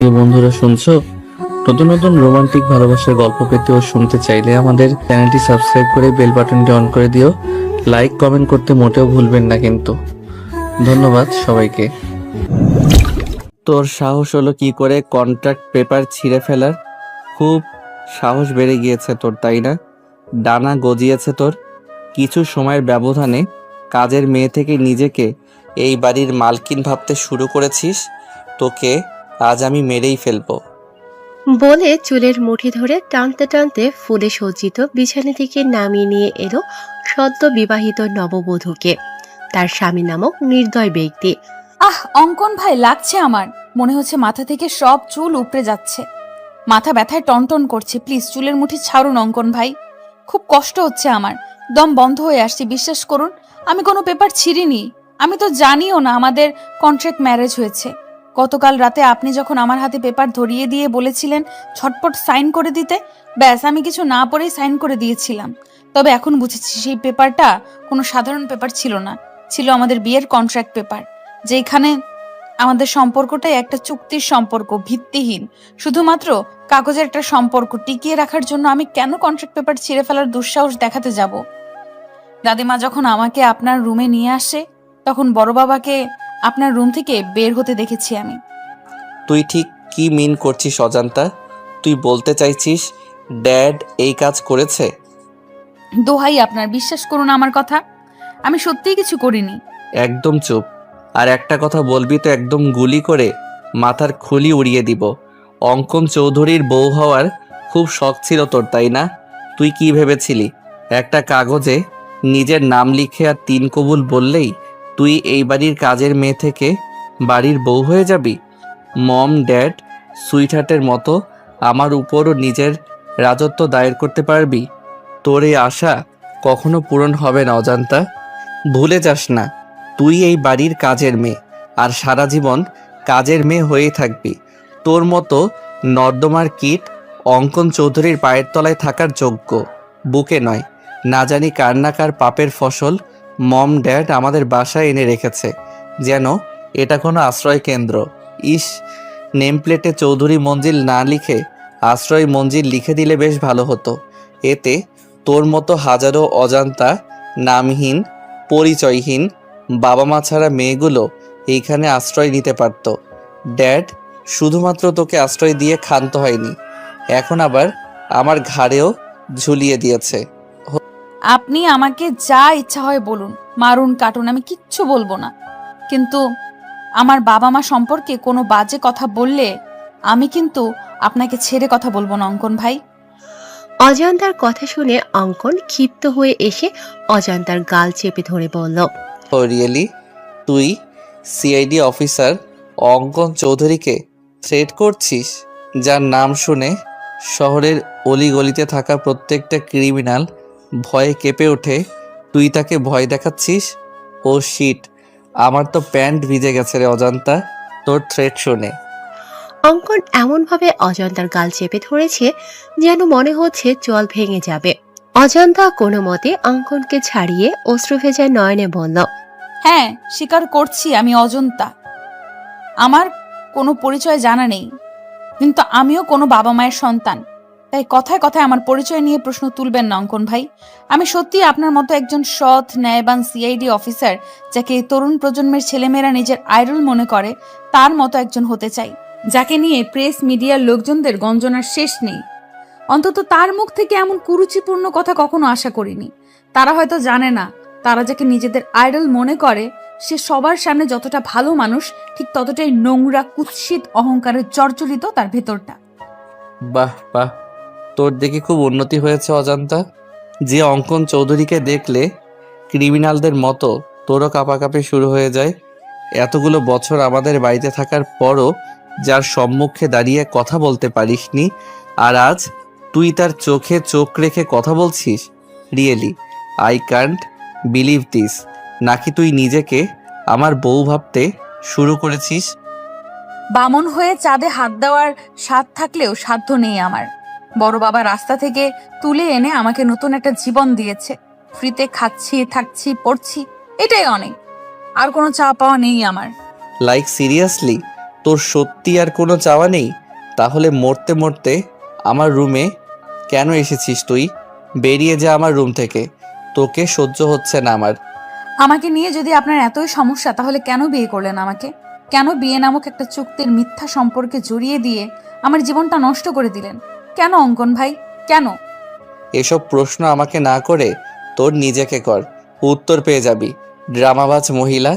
বন্ধুরা শুনছো? নতুন নতুন রোমান্টিক ভালোবাসার গল্প পেতে ও শুনতে চাইলে আমাদের চ্যানেলটি সাবস্ক্রাইব করে বেল বাটনটি অন করে দিও। লাইক কমেন্ট করতে মোটেও ভুলবেন না কিন্তু। ধন্যবাদ সবাইকে। তোর সাহস হলো কি করে কন্ট্রাক্ট পেপার ছিঁড়ে ফেলার? খুব সাহস বেড়ে গিয়েছে তোর, তাই না? ডানা গজিয়েছে তোর। কিছু সময়ের ব্যবধানে কাজের মেয়ে থেকে নিজেকে এই বাড়ির মালকিন ভাবতে শুরু করেছিস। তোকে আজ আমি মেরেই ফেলবো। বলে চুলের মুঠি ধরে টানতে টানতে ফুলে সজ্জিত বিছানা থেকে নামিয়ে নিয়ে এলো সদ্য বিবাহিত নববধূকে, তার স্বামী নামক নির্দয় ব্যক্তি। অঙ্কন ভাই, লাগছে আমার। মনে হচ্ছে মাথা থেকে সব চুল উপড়ে যাচ্ছে। মাথা ব্যথায় টনটন করছে। প্লিজ চুলের মুঠি ছাড়ুন অঙ্কন ভাই। খুব কষ্ট হচ্ছে আমার। দম বন্ধ হয়ে আসছে, বিশ্বাস করুন। আমি কোনো পেপার ছিঁড়িনি। আমি তো জানিও না আমাদের কন্ট্রাক্ট ম্যারেজ হয়েছে। গতকাল রাতে আপনি যখন আমার হাতে পেপার ধরিয়ে দিয়ে বলেছিলেন ঝটপট সাইন করে দিতে, ব্যাস আমি কিছু না পড়েই সাইন করে দিয়েছিলাম। তবে এখন বুঝেছি সেই পেপারটা কোনো সাধারণ পেপার ছিল না, ছিল আমাদের বিয়ের কন্ট্রাক্ট পেপার। যেখানে আমাদের সম্পর্কটাই একটা চুক্তির সম্পর্ক, ভিত্তিহীন, শুধুমাত্র কাগজের একটা সম্পর্ক টিকিয়ে রাখার জন্য আমি কেন কন্ট্রাক্ট পেপার ছিঁড়ে ফেলার দুঃসাহস দেখাতে যাব? দাদিমা যখন আমাকে আপনার রুমে নিয়ে আসে, তখন বড় বাবাকে আপনার রুম থেকে বের হতে দেখেছি আমি। তুই ঠিক কি মিন করছিস অজান্তা? তুই বলতে চাইছিস ড্যাড এই কাজ করেছে? দোহাই আপনার, বিশ্বাস করুন আমার কথা। আমি সত্যিই কিছু করিনি। একদম চুপ। আর একটা কথা বলবি তো একদম গুলি করে মাথার খুলি উড়িয়ে দিব। অঙ্কন চৌধুরীর বউ হওয়ার খুব শখ ছিল তোর, তাই না? তুই কি ভেবেছিলি একটা কাগজে নিজের নাম লিখে আর তিন কবুল বললেই তুই এই বাড়ির কাজের মেয়ে থেকে বাড়ির বউ হয়ে যাবি? মম ড্যাড সুইটহার্টের মতো আমার উপরও নিজের রাজত্ব দায়ের করতে পারবি? তোর এই আশা কখনো পূরণ হবে না অজান্তা। ভুলে যাস না, তুই এই বাড়ির কাজের মেয়ে, আর সারা জীবন কাজের মেয়ে হয়েই থাকবি। তোর মতো নর্দমার কীট অঙ্কন চৌধুরীর পায়ের তলায় থাকার যোগ্য বুকে নয়। না জানি কার না কার পাপের ফসল মম ড্যাড আমাদের বাসায় এনে রেখেছে, যেন এটা কোনো আশ্রয় কেন্দ্র। ইস, নেম প্লেটে চৌধুরী মঞ্জিল না লিখে আশ্রয় মঞ্জিল লিখে দিলে বেশ ভালো হতো। এতে তোর মতো হাজারো অজান্তা, নামহীন, পরিচয়হীন বাবা মা ছাড়া মেয়েগুলো এইখানে আশ্রয় নিতে পারত। ড্যাড শুধুমাত্র তোকে আশ্রয় দিয়ে ক্ষান্ত হয়নি, এখন আবার আমার ঘাড়েও ঝুলিয়ে দিয়েছে। আপনি আমাকে যা ইচ্ছা হয় বলুন, মারুন কাটুন, আমি কিচ্ছু বলবো না। কিন্তু আমার বাবা মা সম্পর্কে কোনো বাজে কথা বললে আমি কিন্তু আপনাকে ছেড়ে কথা বলবো না অঙ্কন ভাই। অজান্তার কথা শুনে অঙ্কন ক্ষিপ্ত হয়ে এসে অজান্তার গাল চেপে ধরে বলল, ও রিয়েলি? তুই সিআইডি অফিসার অঙ্কন চৌধুরীকে থ্রেট করছিস, যার নাম শুনে শহরের অলিগলিতে থাকা প্রত্যেকটা ক্রিমিনাল ভয়ে কেঁপে ওঠে? তুই তাকে ভয় দেখাচ্ছিস? ও শিট, আমার তো প্যান্ট ভিজে গেছে রে অজান্তা তোর থ্রেট শুনে। অঙ্কন এমনভাবে অজান্তার গাল চেপে ধরেছে যেন মনে হচ্ছে জল ভেঙে যাবে। অজান্তা কোনো মতে অঙ্কনকে ছাড়িয়ে অশ্রুভেজা নয়নে বলল, হ্যাঁ, স্বীকার করছি আমি অজন্তা। আমার কোনো পরিচয় জানা নেই, কিন্তু আমিও কোনো বাবা মায়ের সন্তান। তাই কথায় কথায় আমার পরিচয় নিয়ে প্রশ্ন তুলবেন না অঙ্কন ভাই। আমি সত্যি আপনার মতো একজন সৎ ন্যায়বান সিআইডি অফিসার, যাকে এই তরুণ প্রজন্মের ছেলেমেয়েরা নিজের আইডল মনে করে, তার মতো একজন হতে চাই, যাকে নিয়ে প্রেস মিডিয়ার লোকজনদের গঞ্জনার শেষ নেই। অন্তত তার মুখ থেকে এমন কুরুচিপূর্ণ কথা কখনো আশা করিনি। তারা হয়তো জানে না, তারা যাকে নিজেদের আইডল মনে করে সে সবার সামনে যতটা ভালো মানুষ, ঠিক ততটাই নোংরা, কুৎসিত, অহংকারের জর্জরিত তার ভেতরটা। বাহ বাহ, তোর দেখে খুব উন্নতি হয়েছে অজান্তা। যে অঙ্কন চৌধুরীকে দেখলে ক্রিমিনালদের মতো তোরও কাঁপাকাঁপি শুরু হয়ে যায়। এতগুলো বছর আমাদের বাড়িতে থাকার পরও যার সম্মুখে দাঁড়িয়ে কথা বলতে পারিসনি, আর আজ তুই তার চোখে চোখ রেখে কথা বলছিস? Really I can't believe this. নাকি তুই নিজেকে আমার বউ ভাবতে শুরু করেছিস? বামন হয়ে চাঁদে হাত দেওয়ার স্বাদ থাকলেও সাধ্য নেই আমার। বড় বাবা রাস্তা থেকে তুলে এনে আমাকে নতুন একটা জীবন দিয়েছে। ফ্রিতে খাচ্ছি, থাকছি, পড়ছি, এটাই অনেক। আর কোনো চা পাওয়া নেই আমার। লাইক সিরিয়াসলি তোর সত্যি আর কোনো চাওয়া নেই? তাহলে মরতে মরতে আমার রুমে কেন এসেছিস তুই? বেরিয়ে যা আমার রুম থেকে। তোকে সহ্য হচ্ছে না আমার। আমাকে নিয়ে যদি আপনার এতই সমস্যা তাহলে কেন বিয়ে করলেন আমাকে? কেন বিয়ে নামক একটা চুক্তির মিথ্যা সম্পর্কে জড়িয়ে দিয়ে আমার জীবনটা নষ্ট করে দিলেন? কেন অঙ্কন ভাই, কেন? এসব প্রশ্ন আমাকে না করে তোর নিজেকে কর, উত্তর পেয়ে যাবি। ড্রামাবাজ মহিলা,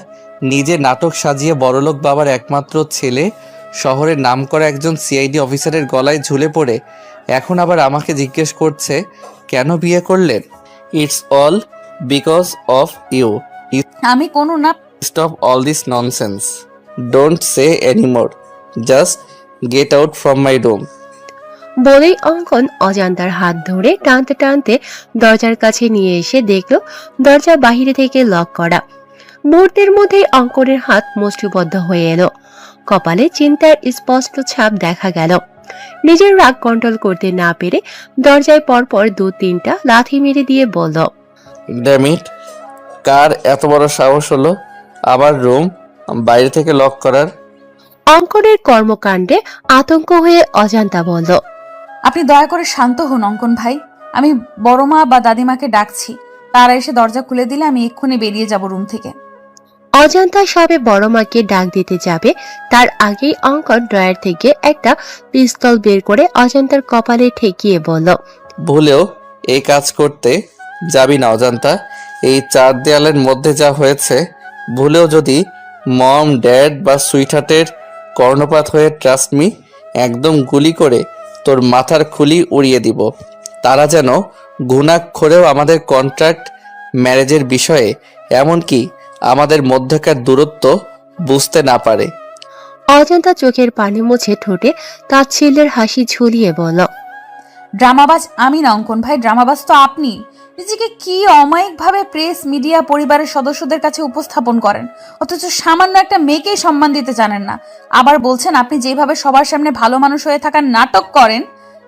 নিজে নাটক সাজিয়ে বড়লোক বাবার একমাত্র ছেলে, শহরের নামকরা একজন সিআইডি অফিসারের গলায় ঝুলে পড়ে এখন আবার আমাকে জিজ্ঞেস করছে কেন বিয়ে করলেন। It's all because of you. আমি কোনো না। Stop all this nonsense. Don't say anymore. Just get out from my room. বলেই অঙ্কন অজান্তার হাত ধরে টানতে টানতে দরজার কাছে নিয়ে এসে দেখল দরজা বাহিরে থেকে লক করা। মুহূর্তের মধ্যেই অঙ্কনের হাত মুষ্টিবদ্ধ হয়ে এলো। কপালে চিন্তার স্পষ্ট ছাপ দেখা গেল। নিজের রাগ কন্ট্রোল করতে না পেরে দরজায় পরপর 2-3টা লাথি মেরে দিয়ে বলল, ড্যাম ইট, কার এত বড় সাহস হলো আমার রুম বাইরে থেকে লক করার? অঙ্কনের কর্মকাণ্ডে আতঙ্ক হয়ে অজান্তা বলল, আপনি দয়া করে শান্ত হন অঙ্কন ভাই। আমি বড় মা বা দাদিমাকে ডাকছি, তারা এসে দরজা খুলে দিলে আমি এক্ষুনি বেরিয়ে যাব রুম থেকে। অজান্তা সবে বড় মাকে ডাক দিতে যাবে তার আগেই অঙ্কন ড্রয়ার থেকে একটা পিস্তল বের করে অজান্তার কপালে ঠেকিয়ে বলল, ভুলেও এই কাজ করতে যাবি না অজান্তা। এই 4 দেয়ালের মধ্যে যা হয়েছে, ভুলেও যদি মম, ড্যাড বা সুইটহার্টের কর্ণপাত হয়ে ট্রাস্ট মি, একদম গুলি করে তোর মাথার খুলি উড়িয়ে দিব। তারা যেন ঘুণাক্ষরেও আমাদের কন্ট্রাক্ট ম্যারেজের বিষয়ে, এমনকি আমাদের মধ্যকার দূরত্ব বুঝতে না পারে। অজান্তা চোখের পানি মুছে ঠোঁটে তাচ্ছিল্যের হাসি ঝুলিয়ে বলল, ড্রামাবাজ আমি না অঙ্কন ভাই, ড্রামাবাজ তো আপনি। নিজেকে কি অমায়িকভাবে প্রেস, মিডিয়া, পরিবারের সদস্যদের কাছে উপস্থাপন করেন, অথচ সামান্য একটা মেয়েকেই সম্মান দিতে জানেন না। আবার বলছেন আপনি যেভাবে সবার সামনে ভালো মানুষ হয়ে থাকার নাটক করেন,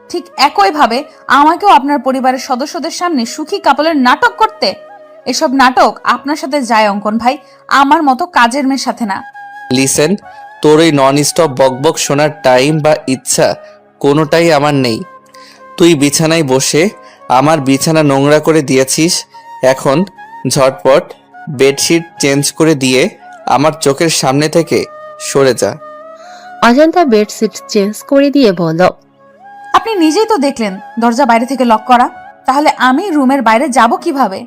ঠিক একইভাবে আমাকেও আপনার পরিবারের সদস্যদের সামনে সুখী কাপলের নাটক করতে। এসব নাটক আপনার সাথে যায় অঙ্কন ভাই, আমার মতো কাজের মেয়ের সাথে না। লিসেন, তোর ওই নন স্টপ বকবক শোনার টাইম বা ইচ্ছা কোনোটাই আমার নেই। তুই বিছানায় বসে আমার বিছানা নোংরা করে দিয়েছিস, এখন ঝটপট বেডশিট চেঞ্জ করে দিয়ে আমার চোখের সামনে থেকে সরে যা। অজান্তা বেডশিট চেঞ্জ করে দিয়ে বলল, আপনি নিজেই তো দেখলেন দরজা বাইরে থেকে লক করা, তাহলে আমি রুমের বাইরে যাব কিভাবে?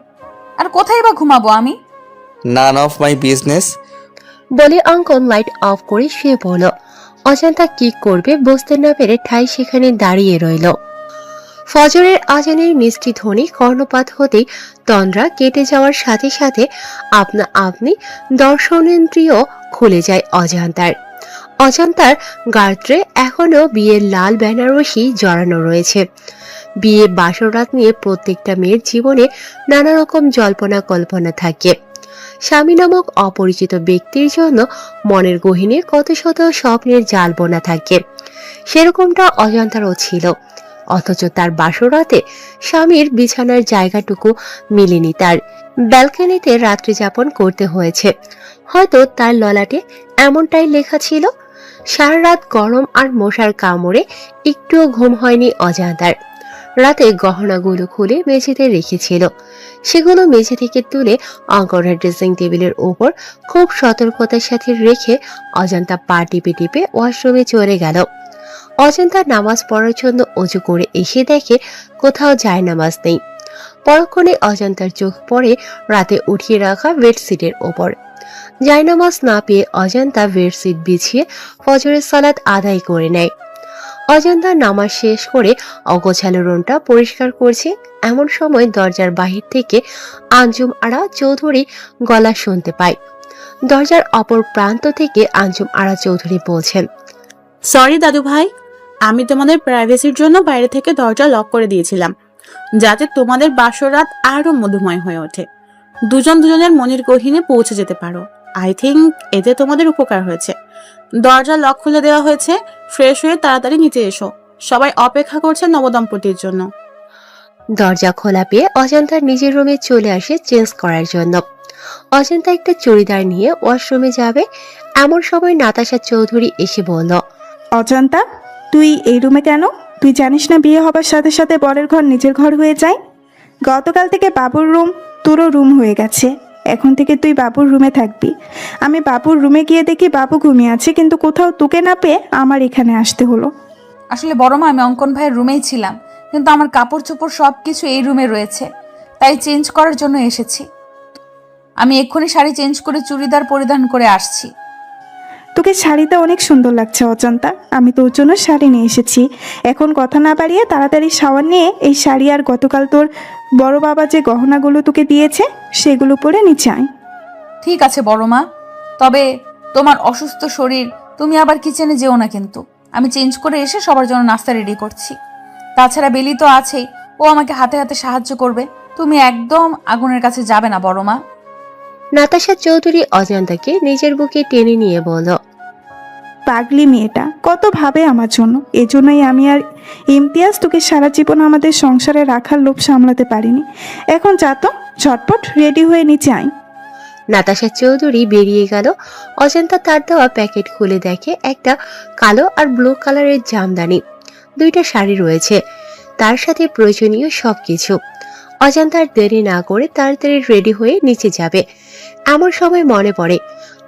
আর কোথায় বা ঘুমাবো আমি? None of my business. বলে অঙ্কন লাইট অফ করে শুয়ে পড়ল। অজান্তা কি করবে বুঝতে না পেরে ঠাই সেখানে দাঁড়িয়ে রইল। ফজরের আজানের মিষ্টি ধ্বনি কর্ণপাত হতেই তন্দ্রা কেটে যাওয়ার সাথে সাথে আপনা আপনি দর্শনেন্দ্রিয় খুলে যায় অজান্তার। অজান্তার গাত্রে এখনো বিয়ের লাল বেনারসি জড়ানো রয়েছে। বিয়ে বাসরাত নিয়ে প্রত্যেকটা মেয়ের জীবনে নানা রকম জল্পনা কল্পনা থাকে। স্বামী নামক অপরিচিত ব্যক্তির জন্য মনের গহীনে কত শত স্বপ্নের জাল বোনা থাকে। সেরকমটা অজান্তারও ছিল, অথচ তার বাসরাতে স্বামীর বিছানার জায়গাটুকু মিলেনি। তার ব্যালকনিতে রাত্রি যাপন করতে হয়েছে। হয়তো তার ললাটে এমনটাই লেখা ছিল। সারা রাত গরম আর মশার কামড়ে একটুও ঘুম হয়নি অজান্তার। রাতে গহনাগুলো খুলে মেঝেতে রেখেছিল, সেগুলো মেঝে থেকে তুলে অঙ্কনের ড্রেসিং টেবিলের ওপর খুব সতর্কতার সাথে রেখে অজান্তা পা টিপে টিপে ওয়াশরুমে চলে গেল। অজান্তা নামাজ পড়ার জন্য অজু করে এসে দেখে কোথাও জায়নামাজ নেই। পরক্ষণে অজান্তার চোখ পড়ে রাতে উঠিয়ে রাখা বেডশিটের ওপর। জায়নামাজ না পেয়ে অজান্তা বেডশিট বিছিয়ে ফজরের সালাত আদায় করে নেয়। অজান্তা নামাজ শেষ করে অগোছালো রুমটা পরিষ্কার করছে, এমন সময় দরজার বাহির থেকে আঞ্জুম আরা চৌধুরী গলা শুনতে পায়। দরজার অপর প্রান্ত থেকে আঞ্জুম আরা চৌধুরী বলছেন, সরি দাদু ভাই, আমি তোমাদের প্রাইভেসির জন্য বাইরে থেকে দরজা লক করে দিয়েছিলাম, যাতে তোমাদের বাসরাত আরো মধুময় হয়ে ওঠে, দুজন দুজনের মনের গহীনে পৌঁছে যেতে পারো। আই থিঙ্ক এতে তোমাদের উপকার হয়েছে। দরজা লক খুলে দেওয়া হয়েছে, ফ্রেশ হয়ে তাড়াতাড়ি নিচে এসো, সবাই অপেক্ষা করছে নবদম্পতির জন্য। দরজা খোলা পেয়ে অজান্তা নিজের রুমে চলে আসে চেঞ্জ করার জন্য। অজান্তা একটা চুড়িদার নিয়ে ওয়াশরুমে যাবে, এমন সময় নাতাশা চৌধুরী এসে বলল, অজন্তা, তুই এই রুমে কেন? তুই জানিস না বিয়ে হবার সাথে সাথে বরের ঘর নিজের ঘর হয়ে যায়? গতকাল থেকে বাবুর রুম তোরও রুম হয়ে গেছে। এখন থেকে তুই বাবুর রুমে থাকবি। আমি বাবুর রুমে গিয়ে দেখি বাবু ঘুমিয়ে আছে, কিন্তু কোথাও তোকে না পেয়ে আমার এখানে আসতে হলো। আসলে বড় মা, আমি অঙ্কন ভাইয়ের রুমেই ছিলাম, কিন্তু আমার কাপড় চোপড় সব কিছু এই রুমে রয়েছে, তাই চেঞ্জ করার জন্য এসেছি। আমি এক্ষুনি শাড়ি চেঞ্জ করে চুড়িদার পরিধান করে আসছি। তোকে শাড়িতে অনেক সুন্দর লাগছে অজন্তা। আমি তোর জন্য শাড়ি নিয়ে এসেছি। এখন কথা না বাড়িয়ে তাড়াতাড়ি শাওয়ার নিয়ে এই শাড়ি আর গতকাল তোর বড় বাবা যে গহনাগুলো তোকে দিয়েছে সেগুলো পরে নিচে আয়। ঠিক আছে বড় মা, তবে তোমার অসুস্থ শরীর, তুমি আবার কিচেনে যেও না কিন্তু। আমি চেঞ্জ করে এসে সবার জন্য নাস্তা রেডি করছি। তাছাড়া বেলি তো আছেই, ও আমাকে হাতে হাতে সাহায্য করবে। তুমি একদম আগুনের কাছে যাবে না বড় মা। নাতাশা চৌধুরী অজান্তাকে নিজের বুকে টেনে নিয়ে বলল, পাগলি মেয়েটা কত ভাবে আমার জন্য। এজন্যই আমি আর ইমতিয়াজ তোকে সারা জীবন আমাদের সংসারে রাখার লোভ সামলাতে পারিনি। এখন যা তো, ঝটপট রেডি হয়ে নিচে আয়। নাতাশা চৌধুরী বেরিয়ে গেল। অজান্তা তার দেওয়া প্যাকেট খুলে দেখে একটা কালো আর ব্লু কালারের জামদানি, 2টা শাড়ি রয়েছে, তার সাথে প্রয়োজনীয় সবকিছু। অজান্তার দেরি না করে তাড়াতাড়ি রেডি হয়ে নিচে যাবে। এমন সময় মনে পড়ে,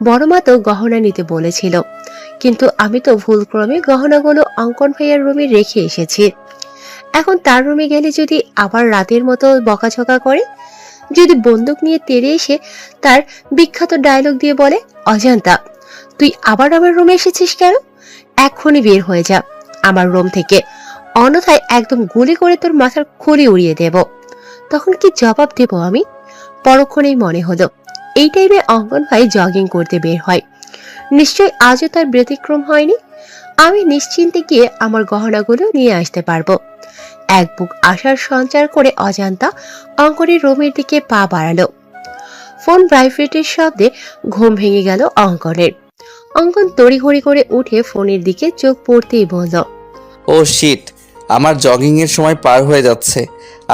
বড় মা তো গহনা নিতে বলেছিল, কিন্তু আমি তো ভুলক্রমে গহনাগুলো অঙ্কন ভাইয়ার রুমে রেখে এসেছি। এখন তার রুমে গেলে যদি আবার রাতের মতো বকাঝকা করে, যদি বন্দুক নিয়ে তেড়ে এসে তার বিখ্যাত ডায়লগ দিয়ে বলে, অজান্তা তুই আবার আমার রুমে এসেছিস কেন? এক্ষুনি বের হয়ে যা আমার রুম থেকে, অন্যথায় একদম গুলি করে তোর মাথার খুলি উড়িয়ে দেব। তখন কি জবাব দেব আমি? পরক্ষণেই মনে হলো এই টাইমে অঙ্কন ভাই জগিং করতে বের হয়। নিশ্চয় আজও তার ব্যতিক্রম হয়নি। আমি নিশ্চিন্তে গিয়ে আমার গহনাগুলো নিয়ে আসতে পারবো। এক বুক আশার সঞ্চার করে অজান্তা অঙ্কনের রুমের দিকে পা বাড়ালো। ফোন ভাইব্রেটের শব্দে ঘুম ভেঙে গেল অঙ্কনের। অঙ্কন তড়িঘড়ি করে উঠে ফোনের দিকে চোখ পড়তেই বলল, ও শিট, আমার জগিংয়ের সময় পার হয়ে যাচ্ছে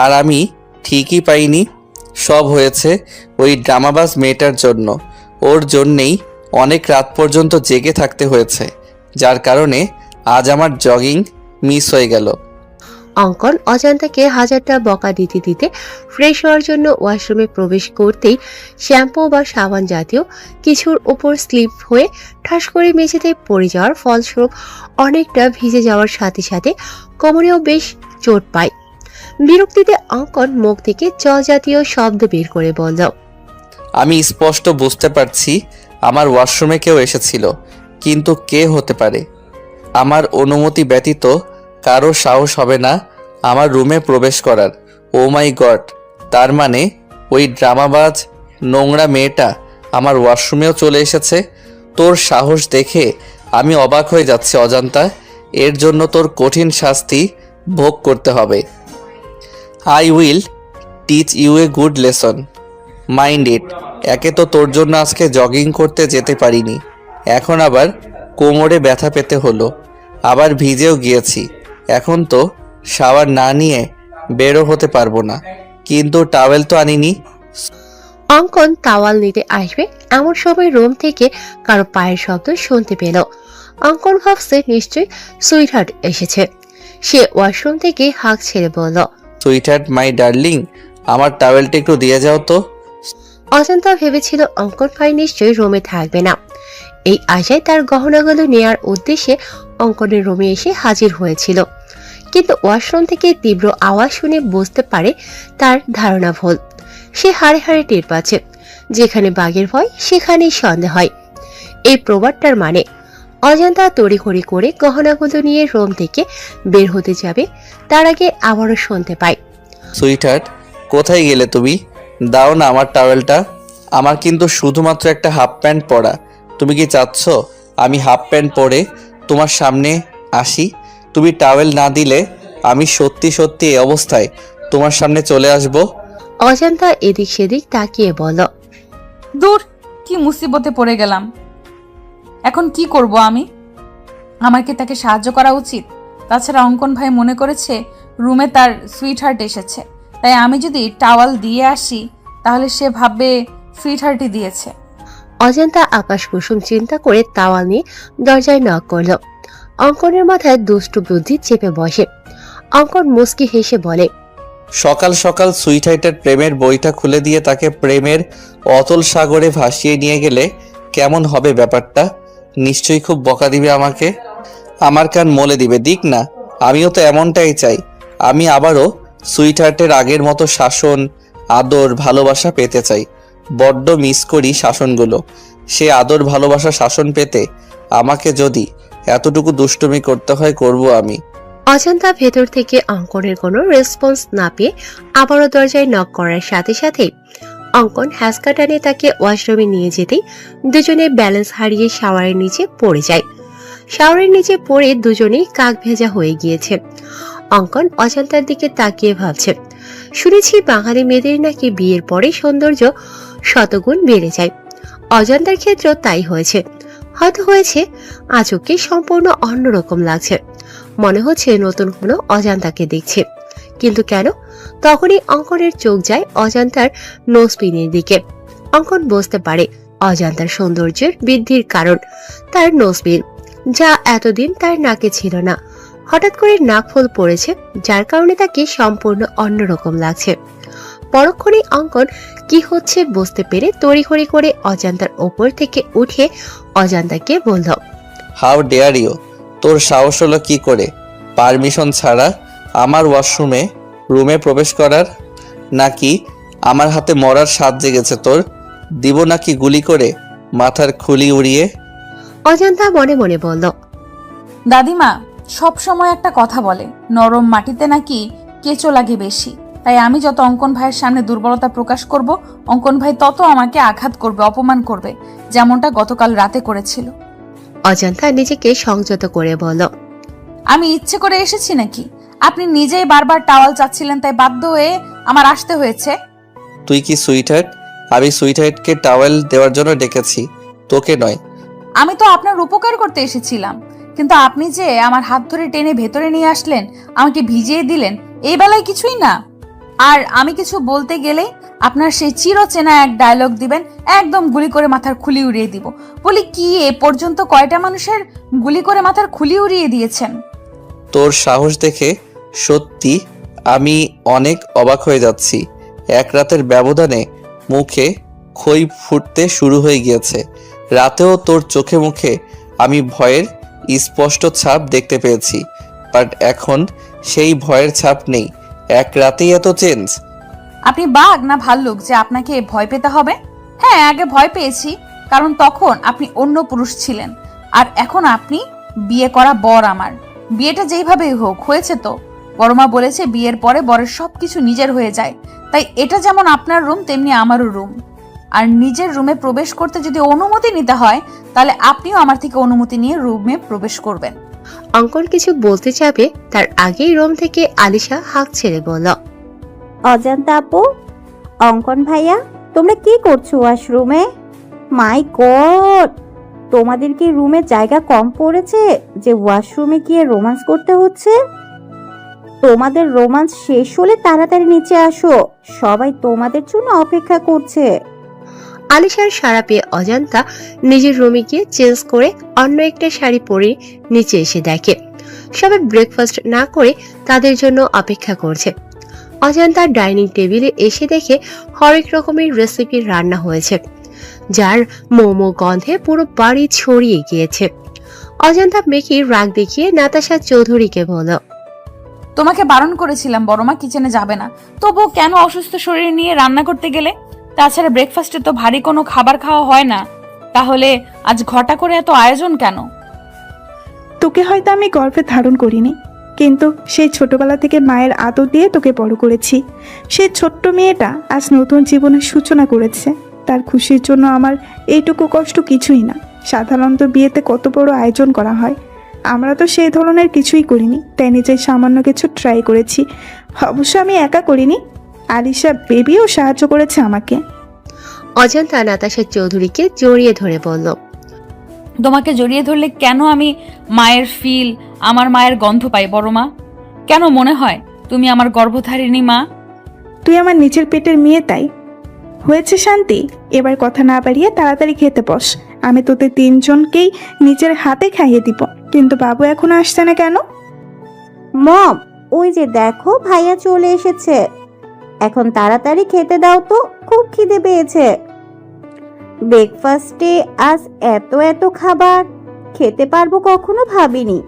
আর আমি ঠিকই পাইনি। সব হয়েছে ওই ড্রামাবাজ মেয়েটার জন্য। ওর জন্যেই অনেক রাত পর্যন্ত জেগে থাকতে হয়েছে, যার কারণে আজ আমার জগিং মিস হয়ে গেল। অঙ্কন অজান্তাকে হাজারটা বকা দিতে দিতে ফ্রেশ হওয়ার জন্য ওয়াশরুমে প্রবেশ করতেই শ্যাম্পু বা সাবান জাতীয় কিছুর উপর স্লিপ হয়ে ঠাস করে মেঝেতে পড়ে যাওয়ার ফলস্বরূপ অনেকটা ভিজে যাওয়ার সাথে সাথে কোমরেও বেশ চোট পায়। বিরক্তিতে অঙ্কন মুখ থেকে চ জাতীয় শব্দ বের করে বলল, আমি স্পষ্ট বুঝতে পারছি আমার ওয়াশরুমে কেউ এসেছিল, কিন্তু কে হতে পারে? আমার অনুমতি ব্যতীত কারো সাহস হবে না আমার রুমে প্রবেশ করার। ও মাই গড, তার মানে ওই ড্রামাবাজ নোংরা মেয়েটা আমার ওয়াশরুমেও চলে এসেছে। তোর সাহস দেখে আমি অবাক হয়ে যাচ্ছি অজান্তা। এর জন্য তোর কঠিন শাস্তি ভোগ করতে হবে। I will teach you a good lesson, mind it. একে তো তোর জন্য আজকে জগিং করতে যেতে পারিনি, এখন আবার কোমরে ব্যথা পেতে হলো, আবার ভিজেও গিয়েছি। এখন তো শাওয়ার না নিয়ে বেরো হতে পারবো না, কিন্তু টাওয়েল তো আনিনি। অঙ্কন তাওয়াল নিতে আসবে এমন সময় রুম থেকে কারো পায়ের শব্দ শুনতে পেল। অঙ্কন ভাবছে নিশ্চয়ই সুইটহার্ট এসেছে। সে ওয়াশরুম থেকে হাঁক ছেড়ে বলল, সুইটহার্ট মাই ডার্লিং, আমার টাওয়েলটা একটু দিয়ে যাও তো। অজান্তা ভেবেছিল অঙ্কন ভাই নিশ্চয়ই রুমে থাকবে না। এই আশায় তার গহনাগুলো নেয়ার উদ্দেশ্যে অঙ্কনের রুমে এসে হাজির হয়েছিল, কিন্তু ওয়াশরুম থেকে তীব্র আওয়াজ শুনে বুঝতে পারে তার ধারণা ভুল। সে হাড়ে হাড়ে টের পাচ্ছে, যেখানে বাঘের ভয় সেখানেই সন্দেহ হয়। এই প্রবাদটার মানে অজান্তা তড়িঘড়ি করে গহনাগুলো নিয়ে রুম থেকে বের হতে যাবে, তার আগে আবারও শুনতে পায়, সুইটহার্ট, কোথায় গেলে তুমি? দাও না আমার টাওয়েলটা। আমার কিন্তু শুধুমাত্র একটা হাফ প্যান্ট পরা। তুমি কি চাচ্ছ আমি হাফ প্যান্ট পরে তোমার সামনে আসি? তুমি টাওয়েল না দিলে আমি সত্যি সত্যি এই অবস্থায় তোমার সামনে চলে আসব। অজান্তা এদিক সেদিক তাকিয়ে বলল, দূর, কি মুসিবতে পড়ে গেলাম। এখন কি করব আমি? আমার কি তাকে সাহায্য করা উচিত? তাছাড়া অঙ্কন ভাই মনে করেছে রুমে তার সুইটহার্ট এসেছে, তাই আমি যদি টাওয়াল দিয়ে আসি তাহলে সে ভাববে সুইটহার্টই দিয়েছে। অজান্তা আকাশ কুসুম চিন্তা করে তাওয়াল নিয়ে দরজায় নক করলো। অঙ্কনের মাথায় দুষ্টু বুদ্ধি চেপে বসে। অঙ্কন মুস্কি হেসে বলে, সকাল সকাল সুইটহার্টের প্রেমের বইটা খুলে দিয়ে তাকে প্রেমের অতল সাগরে ভাসিয়ে নিয়ে গেলে কেমন হবে ব্যাপারটা? নিশ্চয়ই খুব বকা দিবে আমাকে, আমার কান মলে দিবে। দিক না, আমিও তো এমনটাই চাই। আমি আবারও সুইটহার্টের আগের মতো শাসন, আদর, ভালোবাসা পেতে চাই। বড্ড মিস করি শাসনগুলো। সে আদর, ভালোবাসা, শাসন পেতে আমাকে যদি এতটুকু দুষ্টুমি করতে হয়, করব আমি। অজান্তা ভেতর থেকে অঙ্কনের কোনো রেসপন্স না পেয়ে আবারও দরজায় নক করার সাথে সাথে অঙ্কন হ্যাসকা টানে তাকে ওয়াশরুমে নিয়ে যেতেই দুজনে ব্যালেন্স হারিয়ে শাওয়ারের নিচে পড়ে যায়। শাওয়ারের নিচে পড়ে দুজনেই কাক ভেজা হয়ে গিয়েছে। অঙ্কন অজান্তার দিকে তাকিয়ে ভাবছে, শুনেছি বাঙালি মেয়েদের নাকি বিয়ের পরে সৌন্দর্য শতগুণ বেড়ে যায়। অজান্তার ক্ষেত্রেও তাই হয়েছে। হয়তো হয়েছে আজকে সম্পূর্ণ অন্যরকম লাগছে, মনে হচ্ছে নতুন কোনো অজান্তাকে দেখছে। কিন্তু কেন? তখনই অঙ্কনের চোখ যায় অজান্তার নোজপিনের দিকে। অঙ্কন বুঝতে পারে অজান্তার সৌন্দর্যের বৃদ্ধির কারণ তার নোজপিন, যা এতদিন তার নাকে ছিল না। হঠাৎ করে নাকফুল পড়েছে, যার কারণে তাকে সম্পূর্ণ অন্যরকম লাগছে। পরক্ষণে অঙ্কন কি হচ্ছে বুঝতে পেরে তড়িঘড়ি করে অজান্তার ওপর থেকে উঠে অজান্তাকে বলল, হাউ ডেয়ার ইউ! তোর সাহস হলো কি করে পারমিশন ছাড়া আমার রুমে প্রবেশ করার? নাকি আমার হাতে মরার স্বাদ জেগেছে তোর? দিব নাকি গুলি করে মাথার খুলি উড়িয়ে? অজান্তা মনে মনে বলল, দাদিমা সব সময় একটা কথা বলে, নরম মাটিতে নাকি কেঁচো লাগে বেশি। তাই আমি যত অঙ্কন ভাইয়ের সামনে দুর্বলতা প্রকাশ করব, অঙ্কন ভাই তত আমাকে আঘাত করবে, অপমান করবে, যেমনটা গতকাল রাতে করেছিল। অজান্তা নিজেকে সংযত করে বলল, আমি ইচ্ছে করে এসেছি নাকি? আপনি নিজেই বারবার টাওয়াল চাচ্ছিলেন, তাই বাধ্য হয়ে আমার আসতে হয়েছে। তুই কি সুইটহার্ট? আমি সুইটহার্টকে টাওয়েল দেওয়ার জন্য ডেকেছি, তোকে নয়। আমি তো আপনার উপকার করতে এসেছিলাম, কিন্তু আপনি যে আমার হাত ধরে টেনে ভেতরে নিয়ে আসলেন, আমাকে ভিজিয়ে দিলেন, এই বেলায় কিছুই না। আর আমি কিছু বলতে গেলেই আপনার সেই চিরচেনা এক ডায়লগ দিবেন, একদম গুলি করে মাথার খুলি উড়িয়ে দিব। বলি কি, এ পর্যন্ত কয়টা মানুষের গুলি করে মাথার খুলি উড়িয়ে দিয়েছেন? তোর সাহস দেখে সত্যি আমি অনেক অবাক হয়ে যাচ্ছি। এক রাতের ব্যবধানে মুখে খই ফুটতে শুরু হয়ে গিয়েছে। রাতেও তোর চোখে মুখে আমি ভয়ের স্পষ্ট ছাপ দেখতে পেয়েছি, বাট এখন সেই ভয়ের ছাপ নেই। এক রাতেই এত চেঞ্জ? আপনি বাঘ না ভাল্লুক যে আপনাকে ভয় পেতে হবে? হ্যাঁ, আগে ভয় পেয়েছি, কারণ তখন আপনি অন্য পুরুষ ছিলেন, আর এখন আপনি বিয়ে করা বর। আমার বিয়েটা যেইভাবেই হোক হয়েছে তো। বড়মা বলেছে বিয়ের পরে বরের সবকিছু নিজের হয়ে যায়, তাই এটা যেমন আপনার রুম তেমনি আমারও রুম। আর নিজের রুমে প্রবেশ করতে যদি অনুমতি নিতে হয়, তাহলে আপনিও আমার থেকে অনুমতি নিয়ে রুমে প্রবেশ করবেন। অঙ্কন কিছু বলতে যাবে তার আগেই রুম থেকে আলিশা হাঁক ছেড়ে বলল, অজান্তা আপু, অঙ্কন ভাইয়া, তোমরা কি করছো ওয়াশরুমে? মাই গড, তোমাদের কি রুমে জায়গা কম পড়েছে যে ওয়াশরুমে গিয়ে রোমান্স করতে হচ্ছে? তোমাদের রোমান্স শেষ হলে তাড়াতাড়ি নিচে আসো, সবাই তোমাদের জন্য অপেক্ষা করছে। আলিশার সাড়া পেয়ে অজান্তা নিজের রুমে গিয়ে চেঞ্জ করে অন্য একটা শাড়ি পরে নিচে এসে দেখে সবাই ব্রেকফাস্ট না করে তাদের জন্য অপেক্ষা করছে। অজান্তা ডাইনিং টেবিলে এসে দেখে হরেক রকমের রেসিপি রান্না হয়েছে, যার মোমো গন্ধে পুরো বাড়ি ছড়িয়ে গিয়েছে। অজান্তা মেকি রাগ দেখিয়ে নাতাশা চৌধুরীকে বলল, তোমাকে বারণ করেছিলাম বড়মা কিচেনে যাবে না, তবুও কেন অসুস্থ শরীর নিয়ে রান্না করতে গেলে? তাছাড়া ব্রেকফাস্টে তো ভারী কোনো খাবার খাওয়া হয় না, তাহলে আজ ঘটা করে এত আয়োজন কেন? তোকে হয়তো আমি গর্ভে ধারণ করিনি, কিন্তু সেই ছোটবেলা থেকে মায়ের আদর দিয়ে তোকে বড় করেছি। সেই ছোট্ট মেয়েটা আজ নতুন জীবনের সূচনা করেছে। তার খুশির জন্য আমার এইটুকু কষ্ট কিছুই না। সাধারণত বিয়েতে কত বড় আয়োজন করা হয়, আমরা তো সেই ধরনের কিছুই করিনি, তাই নিজের সামান্য কিছু ট্রাই করেছি। অবশ্য আমি একা করিনি, আলিশা বেবিও সাহায্য করেছে আমাকে। অজান্তা নাতাশা চৌধুরীকে জড়িয়ে ধরে বলল, তোমাকে জড়িয়ে ধরলে কেন আমি মায়ের ফিল, আমার মায়ের গন্ধ পাই বড়মা? কেন মনে হয় তুমি আমার গর্ভধারিণী মা? তুই আমার নিজের পেটের মেয়ে, তাই হয়েছে শান্তি, এবার কথা না বাড়িয়ে তাড়াতাড়ি খেতে বস। আমি তোদের তিনজনকেই নিজের হাতে খাইয়ে দিব, কিন্তু বাবু এখনো আসছে না কেন? মম, ওই যে দেখো ভাইয়া চলে এসেছে। এখন তাড়াতাড়ি খেতে দাও তো, খুব খিদে পেয়েছে। ব্রেকফাস্টে আজ এত এত খাবার খেতে পারবো কখনো ভাবিনি।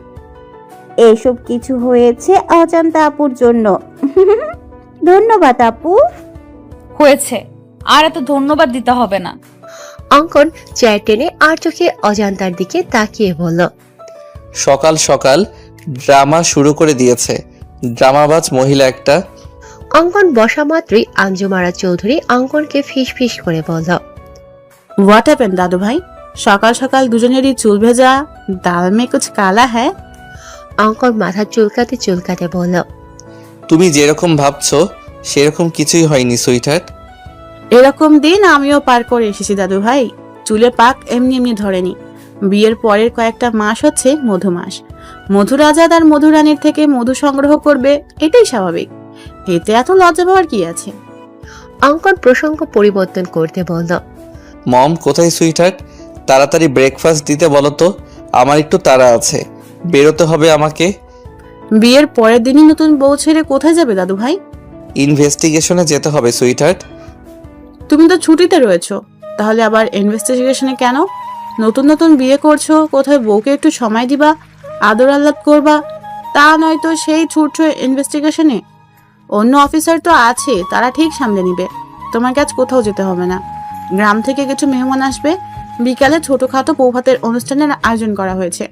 এইসব কিছু হয়েছে অজান্তা আপুর জন্য। ধন্যবাদ আপু। হয়েছে, আর এত ধন্যবাদ দিতে হবে না। অঙ্কন চেয়ার টেনে আর চোখে অজান্তার দিকে তাকিয়ে বলল, সকাল সকাল ড্রামা শুরু করে দিয়েছে, ড্রামাবাজ মহিলা একটা। অঙ্কন বসা মাত্রই আঞ্জুমারা চৌধুরী অঙ্কনকে ফিস ফিস করে বলল, হোয়াট হ্যাপেন দাদু ভাই? সকাল সকাল দুজনেরই চুল ভেজা, দাল মে কুছ কালা হ্যায়। অঙ্কন মাথা চুলকাতে চুলকাতে বলল, তুমি যেরকম ভাবছো সেরকম কিছুই হয়নি সুইটহার্ট। এরকম দিন আমিও পার করে এসেছি দাদু ভাই। চুলে পাক এমনি এমনি ধরেনি। বিয়ের পরের কয়েকটা মাস হচ্ছে মধু মাস। মধুরাজাদ আর মধুরানীর থেকে মধু সংগ্রহ করবে, এটাই স্বাভাবিক। এতে এত লজ্জা পাওয়ার কি আছে? অঙ্কন প্রসঙ্গ পরিবর্তন করতে বলল, মম কোথায় সুইটহার্ট? তাড়াতাড়ি ব্রেকফাস্ট দিতে বলো তো, আমার একটু তাড়া আছে, বেরোতে হবে আমাকে। বিয়ের পরের দিনই নতুন বউ ছেড়ে কোথায় যাবে দাদু ভাই? ইনভেস্টিগেশনে যেতে হবে সুইটহার্ট। তুমি তো ছুটিতে রয়েছো, তাহলে আবার ইনভেস্টিগেশনে কেন? নতুন নতুন বিয়ে করছো, কোথায় বউকে একটু সময় দিবা, আদর আহ্লাদ করবা, তা নয়তো সেই ছুটছো ইনভেস্টিগেশনে। অন্য অফিসার তো আছে, তারা ঠিক সামলে নিবে। তোমার কাজ কোথাও যেতে হবে না। গ্রাম থেকে কিছু মেহমান আসবে, বিকালে ছোটখাটো বৌভাতের অনুষ্ঠানের আয়োজন করা হয়েছে।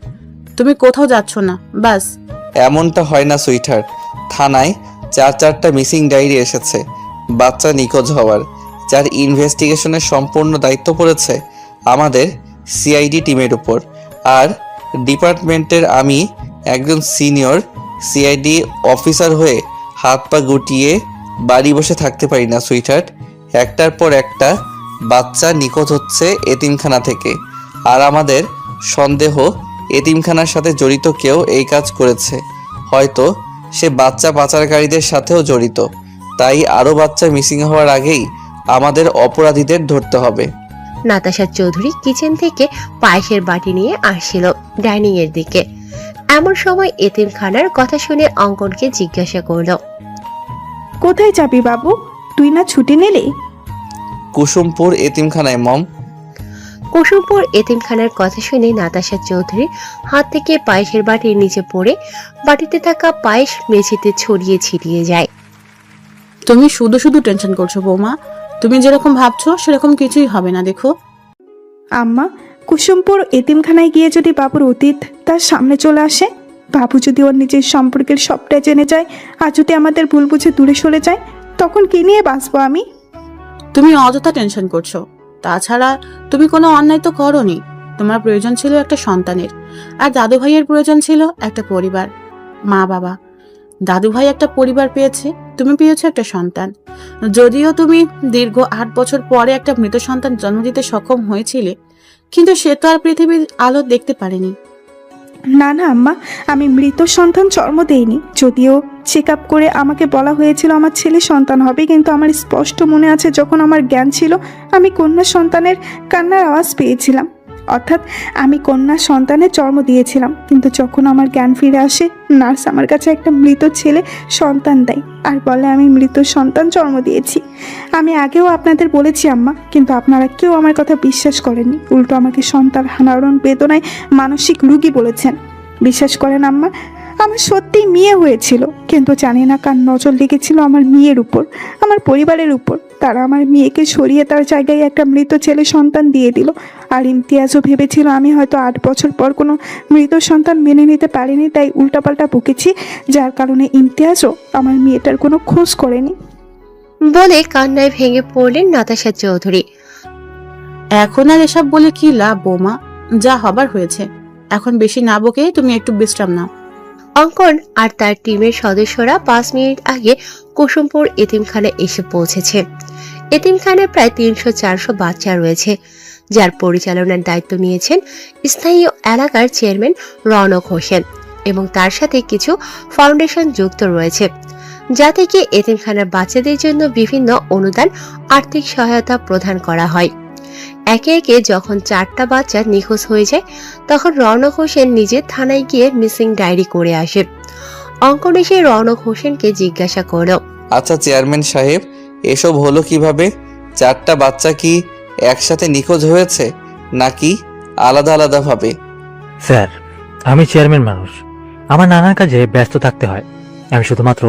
তুমি কোথাও যাচ্ছ না, বাস। এমনটা হয় না সুইটহার্ট, থানায় 4টা মিসিং ডায়েরি এসেছে বাচ্চা নিখোঁজ হওয়ার, যার ইনভেস্টিগেশনের সম্পূর্ণ দায়িত্ব পড়েছে আমাদের সিআইডি টিমের উপর। আর ডিপার্টমেন্টের আমি একজন সিনিয়র সিআইডি অফিসার হয়ে হাত পা গুটিয়ে বাড়ি বসে থাকতে পারি না সুইটহার্ট। একটার পর একটা বাচ্চা নিখোঁজ হচ্ছে এতিমখানা থেকে, আর আমাদের সন্দেহ এতিমখানার সাথে জড়িত কেউ এই কাজ করেছে। হয়তো সে বাচ্চা পাচারকারীদের সাথেও জড়িত। তাই আরও বাচ্চা মিসিং হওয়ার আগেই আমাদের অপরাধীদের ধরতে হবে। নাতাশা চৌধুরী কিচেন থেকে পায়েসের বাটি নিয়ে আসছিল ডাইনিং এর দিকে। এমন সময় এতিমখানার কথা শুনে অঙ্কনকে জিজ্ঞাসা করলো, কোথায় যাবি বাবু? তুই না ছুটি নিলি? কুসুমপুর এতিমখানায় মম। কুসুমপুর এতিমখানার কথা শুনে নাতাশা চৌধুরীর হাত থেকে পায়েসের বাটি নিচে পড়ে বাটিতে থাকা পায়েস মেঝেতে ছড়িয়ে ছিটিয়ে যায়। তুমি শুধু শুধু টেনশন করছো বৌমা। তুমি যেরকম ভাবছো সেরকম কিছুই হবে না। দেখো আম্মা, কুসুমপুর এতিমখানায় গিয়ে যদি বাবুর অতীত তার সামনে চলে আসে, বাবু যদি ওর নিজের সম্পর্কের সবটা জেনে যায়, আর যদি আমাদের ভুল বুঝে দূরে সরে যায়, তখন কি নিয়ে বাঁচবো আমি? তুমি অযথা টেনশন করছো। তাছাড়া তুমি কোনো অন্যায় তো করোনি। তোমার প্রয়োজন ছিল একটা সন্তানের, আর দাদু ভাইয়ের প্রয়োজন ছিল একটা পরিবার, মা বাবা। দাদু ভাই একটা পরিবার পেয়েছে, তুমি পেয়েছো একটা সন্তান। যদিও তুমি দীর্ঘ 8 বছর পরে একটা মৃত সন্তান জন্ম দিতে সক্ষম হয়েছিলে, কিন্তু সে তো আর পৃথিবীর আলো দেখতে পারেনি। না না আম্মা, আমি মৃত সন্তান জন্ম দেইনি। যদিও চেক আপ করে আমাকে বলা হয়েছিল আমার ছেলে সন্তান হবে, কিন্তু আমার স্পষ্ট মনে আছে যখন আমার জ্ঞান ছিল আমি কন্যা সন্তানের কান্নার আওয়াজ পেয়েছিলাম। অর্থাৎ আমি কন্যা সন্তানের জন্ম দিয়েছিলাম, কিন্তু যখন আমার জ্ঞান ফিরে আসে, নার্স আমার কাছে একটা মৃত ছেলে সন্তান দেয় আর বলে আমি মৃত সন্তান জন্ম দিয়েছি। আমি আগেও আপনাদের বলেছি আম্মা, কিন্তু আপনারা কেউ আমার কথা বিশ্বাস করেননি। উল্টো আমাকে সন্তান হারানোর বেদনায় মানসিক রোগী বলেছেন। বিশ্বাস করেন আম্মা, আমার সত্যিই মেয়ে হয়েছিল, কিন্তু জানি না কার নজর লেগেছিল আমার মেয়ের উপর, আমার পরিবারের উপর। তারা আমার মেয়েকে সরিয়ে তার জায়গায় একটা মৃত ছেলে সন্তান দিয়ে দিল। আর ইমতিয়াজও ভেবেছিল আমি হয়তো 8 বছর পর কোনো মৃত সন্তান মেনে নিতে পারিনি, তাই উল্টাপাল্টা বকেছি, যার কারণে ইমতিয়াজও আমার মেয়েটার কোনো খোঁজ করেনি। বলে কান্নায় ভেঙে পড়লেন নাতাশা চৌধুরী। এখন আর এসব বলে কি লাভ বৌমা? যা হবার হয়েছে। এখন বেশি না বকে তুমি একটু বিশ্রাম নাও। অঙ্কন আর তার টিমের সদস্যরা 5 মিনিট আগে কুসুমপুর এতিমখানায় এসে পৌঁছেছে। এতিমখানায় প্রায় 300-400 বাচ্চা রয়েছে, যার পরিচালনার দায়িত্ব নিয়েছেন স্থানীয় এলাকার চেয়ারম্যান রৌনক হোসেন, এবং তার সাথে কিছু ফাউন্ডেশন যুক্ত রয়েছে। যা থেকে এতিমখানার বাচ্চাদের জন্য বিভিন্ন অনুদান আর্থিক সহায়তা প্রদান করা হয়। একে একে যখন 4টা বাচ্চা নিখোঁজ হয়ে যায় তখন রওনক হোসেন নিজে থানায় গিয়ে মিসিং ডায়েরি করে আসে। অঙ্কন এসে রওনক হোসেনকে জিজ্ঞাসা করল, আচ্ছা চেয়ারম্যান সাহেব, এসব হলো কিভাবে? 4টা বাচ্চা কি একসাথে নিখোঁজ হয়েছে নাকি আলাদা আলাদা ভাবে? স্যার, আমি চেয়ারম্যান মানুষ, আমার নানার কাজে ব্যস্ত থাকতে হয়। আমি শুধুমাত্র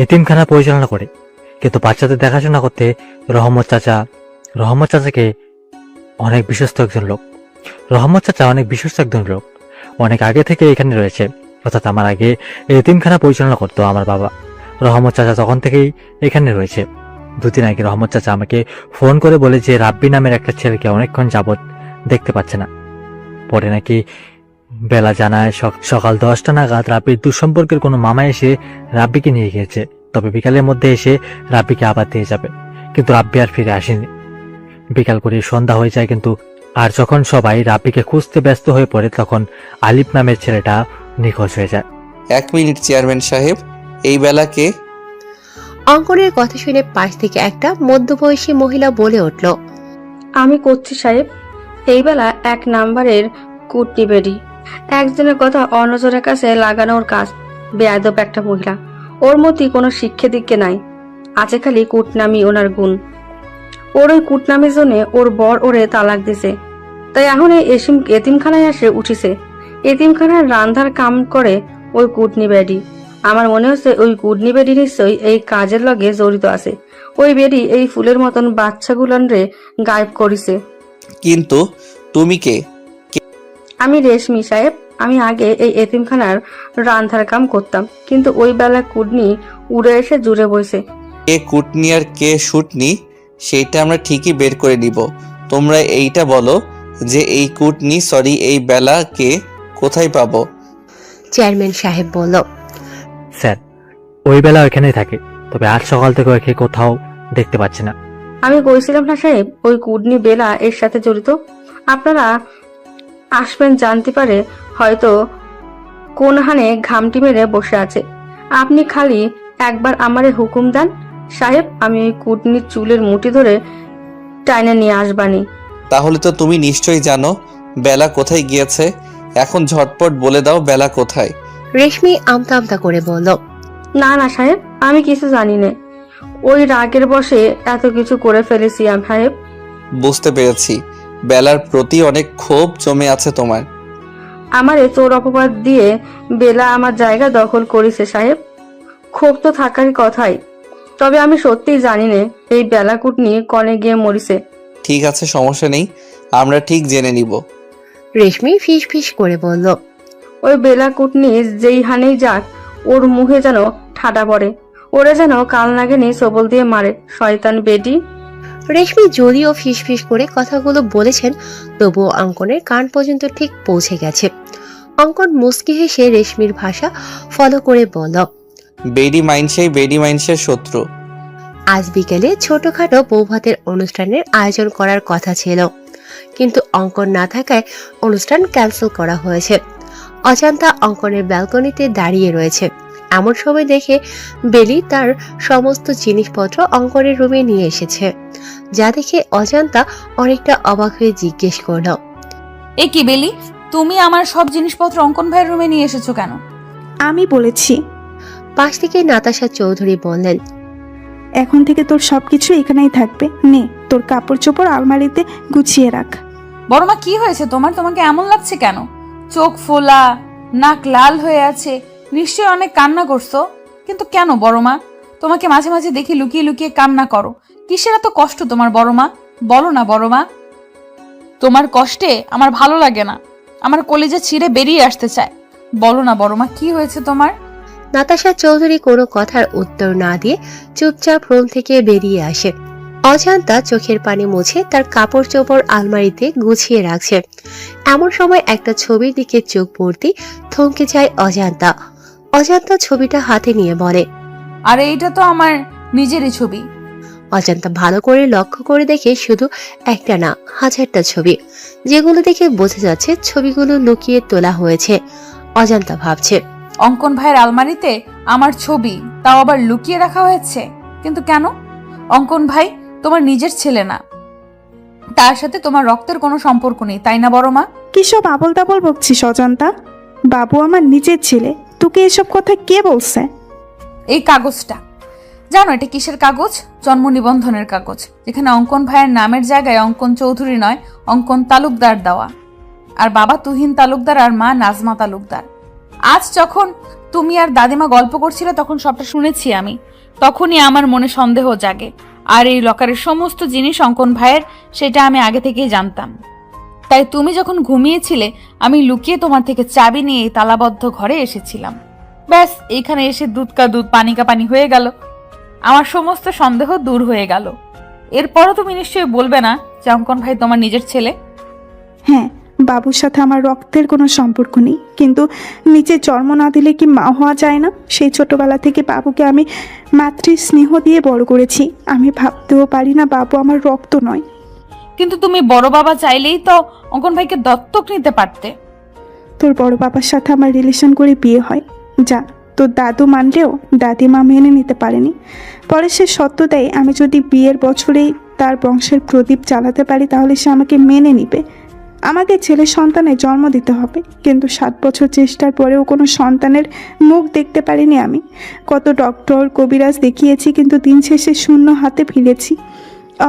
এতিমখানা পরিচালনা করি, কিন্তু বাচ্চাদের দেখাশোনা করতে রহমত চাচাকে অনেক বিশ্বস্ত একজন লোক। অনেক আগে থেকে এখানে রয়েছে, অর্থাৎ আমার আগে এতিমখানা পরিচালনা করতো আমার বাবা। রহমত চাচা তখন থেকেই এখানে রয়েছে। 2 দিন আগে রহমত চাচা আমাকে ফোন করে বলে যে রাব্বি নামের একটা ছেলেকে অনেকক্ষণ যাবৎ দেখতে পাচ্ছে না। পরে নাকি বেলা জানায় সকাল 10টা নাগাদ রাব্বির দুঃসম্পর্কের কোনো মামা এসে রাব্বিকে নিয়ে গিয়েছে, তবে বিকালের মধ্যে এসে রাব্বিকে আবার দিয়ে যাবে। কিন্তু রাব্বি আর ফিরে আসেনি। বিকাল করে সন্ধ্যা হয়ে যায়, কিন্তু আর যখন সবাই রাব্বিকে খুঁজতে ব্যস্ত হয়ে পড়ে তখন আলিফ নামের ছেলেটা নিখোঁজ হয়ে যায়। 1 মিনিট চেয়ারম্যান সাহেব, এই বেলাকে? অঙ্কনের কথা শুনে পাশ থেকে একটা মধ্যবয়সী মহিলা বলে উঠল, আমি করছি সাহেব। এই বেলা 1 নাম্বারের কুটনি বেডি, একজনের কথা অন্যজনের কাছে লাগানোর কাজ। বেয়াদব একটা মহিলা, ওর মধ্যে কোনো শিক্ষা দীক্ষা নাই, আছে খালি কুটনামি ওনার গুণ। ওর ওই কুটনামির জন্য ওর বর ওরে তালাক দিছে, তাই এখন এই এতিমখানায় এসে উঠিছে। এতিমখানার রান্ধার কাম করে ওই কুটনি বেডি। আমার মনে হচ্ছে ওই কুটনি বেডি নিশ্চয়ই এই কাজের লগে জড়িত আছে। ওই বেডি এই ফুলের মতন বাচ্চাগুলান রে গায়েব করিছে। কিন্তু তুমি কে? আমি রেশমি সাহেব। আমি আগে এই এতিমখানার রান্ধার কাম করতাম, কিন্তু ওই বেলা কুটনি উড়ে এসে জুড়ে বইছে। কে কুটনি আর কে শুটনি সেইটা আমরা ঠিকই বের করে নিব। তোমরা এইটা বলো যে এই কুটনি এই বেলাকে কোথায় পাবো? চেয়ারম্যান সাহেব বলল, স্যার, ওই বেলা ওইখানেই থাকে, তবে আজ সকাল থেকে ওকে কোথাও দেখতে পাচ্ছি না। আমি কইছিলাম না সাহেব, ওই কুটনি বেলা এর সাথে জড়িত। আপনারা আসবেন জানতে পারে হয়তো কোন হানে ঘামটি মেরে বসে আছে। আপনি খালি একবার আমারে হুকুম দেন সাহেব, আমি ওই কুটনির চুলের মুঠি ধরে টাইনে নিয়ে আসবানি। তাহলে তো তুমি নিশ্চয়ই জানো বেলা কোথায় গিয়েছে। এখন ঝটপট বলে দাও বেলা কোথায়। রেশমি আমতা আমতা করে বলল, না না সাহেব, আমি কিছু জানি না। ওই রাগের বশে এত কিছু করে ফেলেছি সাহেব। বুঝতে পেরেছি, বেলার প্রতি অনেক ক্ষোভ জমে আছে তোমার। আমারে চোর অপবাদ দিয়ে বেলা আমার জায়গা দখল করেছে সাহেব। ক্ষোভ তো থাকারই কথাই, তবে আমি সত্যিই জানি না এই বেলা কুটনি কনে গিয়ে মরিছে। ঠিক আছে, সমস্যা নেই, আমরা ঠিক জেনে নিব। রেশমি ফিস ফিস করে বলল, ওই বেলা কুটনি যেই হানেই যাক, ওর মুখে যেন ঠাডা পড়ে, ওরে যেন কাল নাগিনী সবল দিয়ে মারে, শয়তান বেডি। রেশমি যদিও ফিস ফিস করে কথাগুলো বলেছেন, তবুও অঙ্কনের কান পর্যন্ত ঠিক পৌঁছে গেছে। অঙ্কন মুস্কি হেসে রেশমির ভাষা ফলো করে বলল, বেডি মাইন্সের শত্রু। আজ বিকেলে ছোটখাটো বৌভাতের অনুষ্ঠানের আয়োজন করার কথা ছিল, কিন্তু অঙ্কন না থাকায় অনুষ্ঠান ক্যান্সেল করা হয়েছে। অজান্তা অঙ্কনের ব্যালকনিতে দাঁড়িয়ে রয়েছে। এমন সময় দেখে বেলি তার সমস্ত জিনিসপত্র অঙ্কনের রুমে নিয়ে এসেছে, যা দেখে অজান্তা অনেকটা অবাক হয়ে জিজ্ঞেস করল, এ কি বেলি, তুমি আমার সব জিনিসপত্র অঙ্কন ভাইয়ের রুমে নিয়ে এসেছো কেন? আমি বলেছি। পাশ থেকে নাতাশা চৌধুরী বললেন, এখন থেকে তোর সবকিছু এখানেই থাকবে। নে, তোর কাপড় চোপড় আলমারিতে গুছিয়ে রাখ। বড়মা, কি হয়েছে তোমার? তোমাকে এমন লাগছে কেন? চোখ ফোলা, নাক লাল হয়ে আছে, নিশ্চয়ই অনেক কান্না করছো। কিন্তু কেন বড়মা? তোমাকে মাঝে মাঝে দেখি লুকিয়ে লুকিয়ে কান্না করো। কিসের এত কষ্ট তোমার বড়মা? বলো না বড়মা। তোমার কষ্টে আমার ভালো লাগে না, আমার কলিজা ছিঁড়ে বেরিয়ে আসতে চায়। বলো না বড়মা, কি হয়েছে তোমার? নাতাশা চৌধুরী কোনো কথার উত্তর না দিয়ে চুপচাপ রুম থেকে বেরিয়ে আসে। অজান্তা চোখের পানি মুছে তার কাপড় চোপড় আলমারিতে গুছিয়ে রাখছে। এমন সময় একটা ছবির দিকে চোখ পড়তেই থমকে যায় অজান্তা। অজান্তা ছবিটা হাতে নিয়ে বলে, আরে এইটা তো আমার নিজেরই ছবি। অজান্তা ভালো করে লক্ষ্য করে দেখে শুধু একটা না, হাজারটা ছবি, যেগুলো দেখে বোঝা যাচ্ছে ছবিগুলো লুকিয়ে তোলা হয়েছে। অজান্তা ভাবছে, অঙ্কন ভাইয়ের আলমারিতে আমার ছবি, তাও আবার লুকিয়ে রাখা হয়েছে। কিন্তু কেন? অঙ্কন ভাই তোমার নিজের ছেলে না, তার সাথে তোমার রক্তের কোনো সম্পর্ক নেই, তাই না বড় মা? কিসব আবল তাবল বকছিস অজন্তা? বাবু আমার নিজের ছেলে, তোকে এসব কথা কে বলছে? এই কাগজটা জানো এটা কিসের কাগজ? জন্ম নিবন্ধনের কাগজ, যেখানে অঙ্কন ভাইয়ের নামের জায়গায় অঙ্কন চৌধুরী নয়, অঙ্কন তালুকদার দেওয়া। আর বাবা তুহিন তালুকদার আর মা নাজমা তালুকদার। আজ যখন তুমি আর দাদিমা গল্প করছিলে তখন সবটা শুনেছি আমি। তখনই আমার মনে সন্দেহ জাগে। আর এই লকারের সমস্ত জিনিস অঙ্কন ভাইয়ের, সেটা আমি আগে থেকেই জানতাম। তাই তুমি যখন ঘুমিয়েছিলে আমি লুকিয়ে তোমার থেকে চাবি নিয়ে এই তালাবদ্ধ ঘরে এসেছিলাম। ব্যাস, এইখানে এসে দুধ কা দুধ পানি কা পানি হয়ে গেল। আমার সমস্ত সন্দেহ দূর হয়ে গেল। এরপরও তুমি নিশ্চয়ই বলবে না যে অঙ্কন ভাই তোমার নিজের ছেলে? হ্যাঁ, বাবুর সাথে আমার রক্তের কোনো সম্পর্ক নেই, কিন্তু নিজের জন্ম না দিলে কি মা হওয়া যায় না? সেই ছোটবেলা থেকে বাবুকে আমি মাতৃ স্নেহ দিয়ে বড় করেছি। আমি ভাবতেও পারি না বাবু আমার রক্ত নয়। কিন্তু তুমি বড় বাবা চাইলেই তো অঙ্কন ভাইকে দত্তক নিতে পারতে। তোর বড় বাবার সাথে আমার রিলেশন করে বিয়ে হয়, যা তোর দাদু মানলেও দাদিমা মেনে নিতে পারেনি। পরে সে সত্য দেয়, আমি যদি বিয়ের বছরেই তার বংশের প্রদীপ জ্বালাতে পারি তাহলে সে আমাকে মেনে নিবে। আমাকে ছেলে সন্তানের জন্ম দিতে হবে, কিন্তু 7 বছর চেষ্টার পরেও কোনো সন্তানের মুখ দেখতে পারিনি আমি। কত ডক্টর কবিরাজ দেখিয়েছি, কিন্তু দিন শেষে শূন্য হাতে ফিরেছি।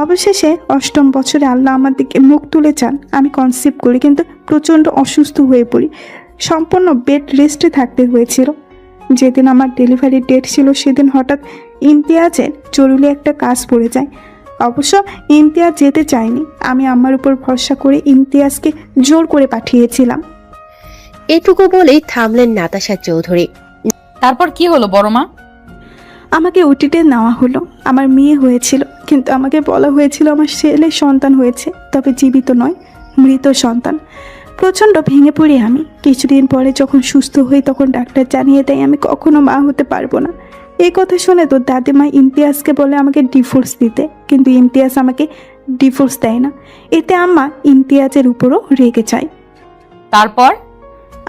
অবশেষে 8ম বছরে আল্লাহ আমার দিকে মুখ তুলে চান। আমি কনসিভ করি, কিন্তু প্রচণ্ড অসুস্থ হয়ে পড়ি। সম্পূর্ণ বেড রেস্টে থাকতে হয়েছিল। যেদিন আমার ডেলিভারির ডেট ছিল সেদিন হঠাৎ ইমতিয়াজের জরুরি একটা কাজ পড়ে যায়। অবশ্য ইমতিয়াজ যেতে চায়নি, আমি আমার উপর ভরসা করে ইমতিয়াজকে জোর করে পাঠিয়েছিলাম। এটুকু বলেই থামলেন নাতাশা চৌধুরী। তারপর কি হলো বড় মা? আমাকে ওটিতে নেওয়া হলো। আমার মেয়ে হয়েছিল, কিন্তু আমাকে বলা হয়েছিল আমার ছেলে সন্তান হয়েছে, তবে জীবিত নয়, মৃত সন্তান। প্রচণ্ড ভেঙে পড়ি আমি। কিছুদিন পরে যখন সুস্থ হই তখন ডাক্তার জানিয়ে দেয় আমি কখনো মা হতে পারবো না। এই কথা শুনে তো দাদিমা ইমতিয়াজকে বলে আমাকে ডিভোর্স দিতে, কিন্তু ইমতিয়াজ আমাকে ডিভোর্স দেয় না। এতে আম্মা ইমতিয়াজের উপরও রেগে যায়। তারপর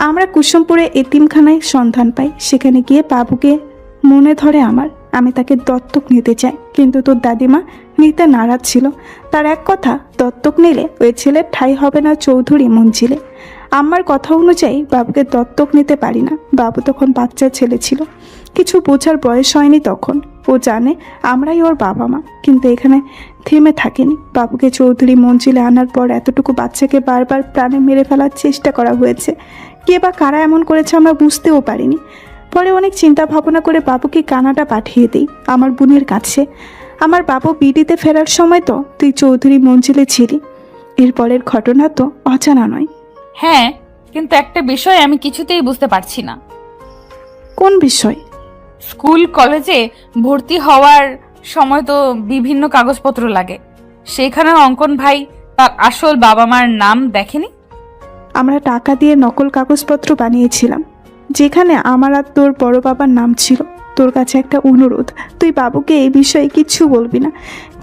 আমরা কুসুমপুরে এতিমখানায় সন্ধান পাই। সেখানে গিয়ে বাবুকে মনে ধরে আমার। আমি তাকে দত্তক নিতে চাই, কিন্তু তোর দাদিমা নিতে নারাজ ছিল। তার এক কথা, দত্তক নিলে ওই ছেলের ঠাঁই হবে না চৌধুরী মঞ্জিলে। আমার কথা অনুযায়ী বাবুকে দত্তক নিতে পারি না। বাবু তখন বাচ্চা ছেলে ছিল, কিছু বোঝার বয়স হয়নি তখন। ও জানে আমরাই ওর বাবা মা, কিন্তু এখানে থেমে থাকেনি। বাবুকে চৌধুরী মঞ্জিলে আনার পর এতটুকু বাচ্চাকে বারবার প্রাণে মেরে ফেলার চেষ্টা করা হয়েছে। কে বা কারা এমন করেছে আমরা বুঝতেও পারিনি। পরে অনেক চিন্তা ভাবনা করে বাবুকে কানাডা পাঠিয়ে দিই আমার বোনের কাছে। আমার বাবু বিডিতে ফেরার সময় তো তুই চৌধুরী মঞ্জিলে ছিলি। এরপরের ঘটনা তো অজানা নয়। হ্যাঁ, কিন্তু একটা বিষয় আমি কিছুতেই বুঝতে পারছি না। কোন বিষয়? স্কুল কলেজে ভর্তি হওয়ার সময় তো বিভিন্ন কাগজপত্র লাগে, সেখানে অঙ্কন ভাই তার আসল বাবা মার নাম দেখেনি? আমরা টাকা দিয়ে নকল কাগজপত্র বানিয়েছিলাম, যেখানে আমার আর তোর বড় বাবার নাম ছিল। তোর কাছে একটা অনুরোধ, তুই বাবুকে এই বিষয়ে কিচ্ছু বলবি না।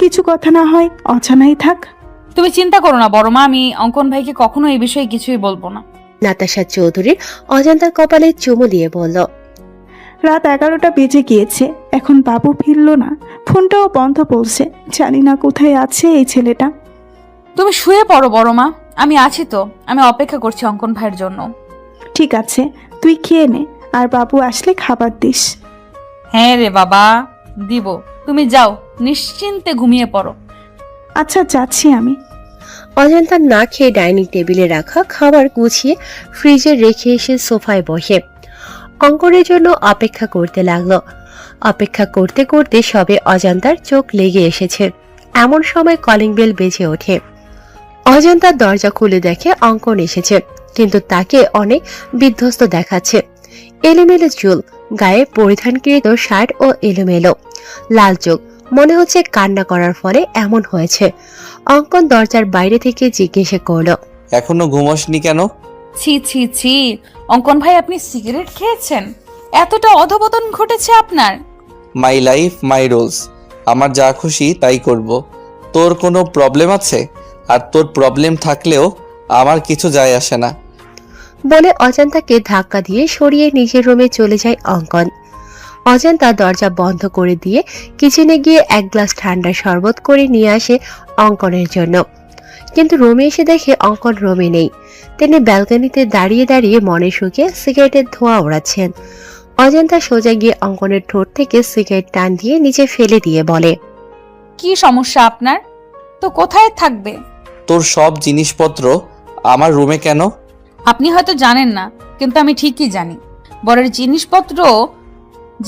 কিছু কথা না হয় অজানাই থাক। তুমি চিন্তা করো না বড় মা, আমি অঙ্কন ভাইকে কখনো এই বিষয়ে কিছুই বলবো না। নাতাশা চৌধুরীর অজান্তার কপালে চুমু দিয়ে বলল, রাত 11টা বেজে গিয়েছে, এখন বাবু ফিরল না। ফোনটাও বন্ধ বলছে। জানি না কোথায় আছে এই ছেলেটা। তুমি শুয়ে পড়ো বড় মা, আমি আছি তো। আমি অপেক্ষা করছি অঙ্কন ভাইয়ের জন্য। ঠিক আছে, তুই খেয়ে নে, আর বাবু আসলে খাবার দিস। হ্যাঁ রে বাবা, দিব। তুমি যাও, নিশ্চিন্তে ঘুমিয়ে পড়ো। আচ্ছা, যাচ্ছি আমি। অজান্তা না খেয়ে ডাইনিং টেবিলে রাখা খাবার গুছিয়ে ফ্রিজে রেখে এসে সোফায় বসে অঙ্কনের জন্য অপেক্ষা করতে লাগলো। অপেক্ষা করতে করতে সবে অজান্তার চোখ লেগে এসেছে। এমন সময় কলিং বেল বেজে ওঠে। অজান্তার দরজা খুলে দেখে অঙ্কন এসেছে, কিন্তু তাকে অনেক বিধ্বস্ত দেখাচ্ছে। এলোমেলো চুল, গায়ে পরিধানকৃত শার্ট ও এলোমেলো লাল চোখ, মনে হচ্ছে কান্না করার ফলে এমন হয়েছে। অঙ্কন দরজার বাইরে থেকে জিজ্ঞেস করলো, এখনো ঘুমোসনি কেন? ছি ছি ছি, অঙ্কন ভাই আপনি সিগারেট খেয়েছেন? এতটা অধপতন ঘটেছে আপনার? মাই লাইফ মাই রুলস, আমার যা খুশি তাই করব। তোর কোনো প্রবলেম আছে? আর তোর প্রবলেম থাকলেও আমার কিছু যায় আসে না। বলে অজান্তাকে ধাক্কা দিয়ে সরিয়ে নিজের রুমে চলে যায় অঙ্কন। অজান্তা দরজা বন্ধ করে দিয়ে কিচেনে গিয়ে এক গ্লাস ঠান্ডা শরবত করে নিয়ে আসে অঙ্কনের জন্য। কিন্তু রুমে এসে দেখে অঙ্কন রুমে নেই। তিনি ব্যালকনিতে দাঁড়িয়ে দাঁড়িয়ে মনে সুখে সিগারেটের ধোঁয়া ওড়াচ্ছেন। অজান্তা সোজা গিয়ে অঙ্কনের ঠোঁট থেকে সিগারেট টান দিয়ে নিচে ফেলে দিয়ে বলে, কি সমস্যা আপনার? তো কোথায় থাকবে? তোর সব জিনিসপত্র আমার রুমে কেন? আপনি হয়তো জানেন না, কিন্তু আমি ঠিকই জানি। বরের জিনিসপত্র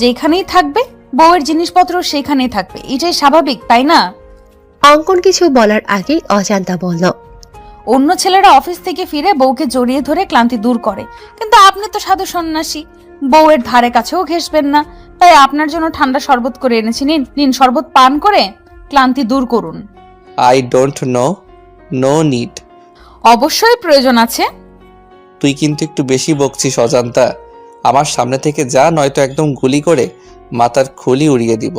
যেখানেই থাকবে, বউয়ের জিনিসপত্র সেখানেই থাকবে। এটাই স্বাভাবিক, তাই না? অঙ্কন কিছু বলার আগেই অজান্তা বলল, অন্য ছেলেরা অফিস থেকে ফিরে বউকে জড়িয়ে ধরে ক্লান্তি দূর করে, কিন্তু আপনি তো সাধু সন্ন্যাসী, বউয়ের ধারে কাছেও ঘেসবেন না। তাই আপনার জন্য ঠান্ডা শরবত করে এনেছি, নিন নিন, শরবত পান করে ক্লান্তি দূর করুন। I don't know, no need. অবশ্যই প্রয়োজন আছে। তুই কিন্তু একটু বেশি বকছিস অজান্তা। আমার সামনে থেকে যা, নয়তো একদম গুলি করে মাথার খুলি উড়িয়ে দিব।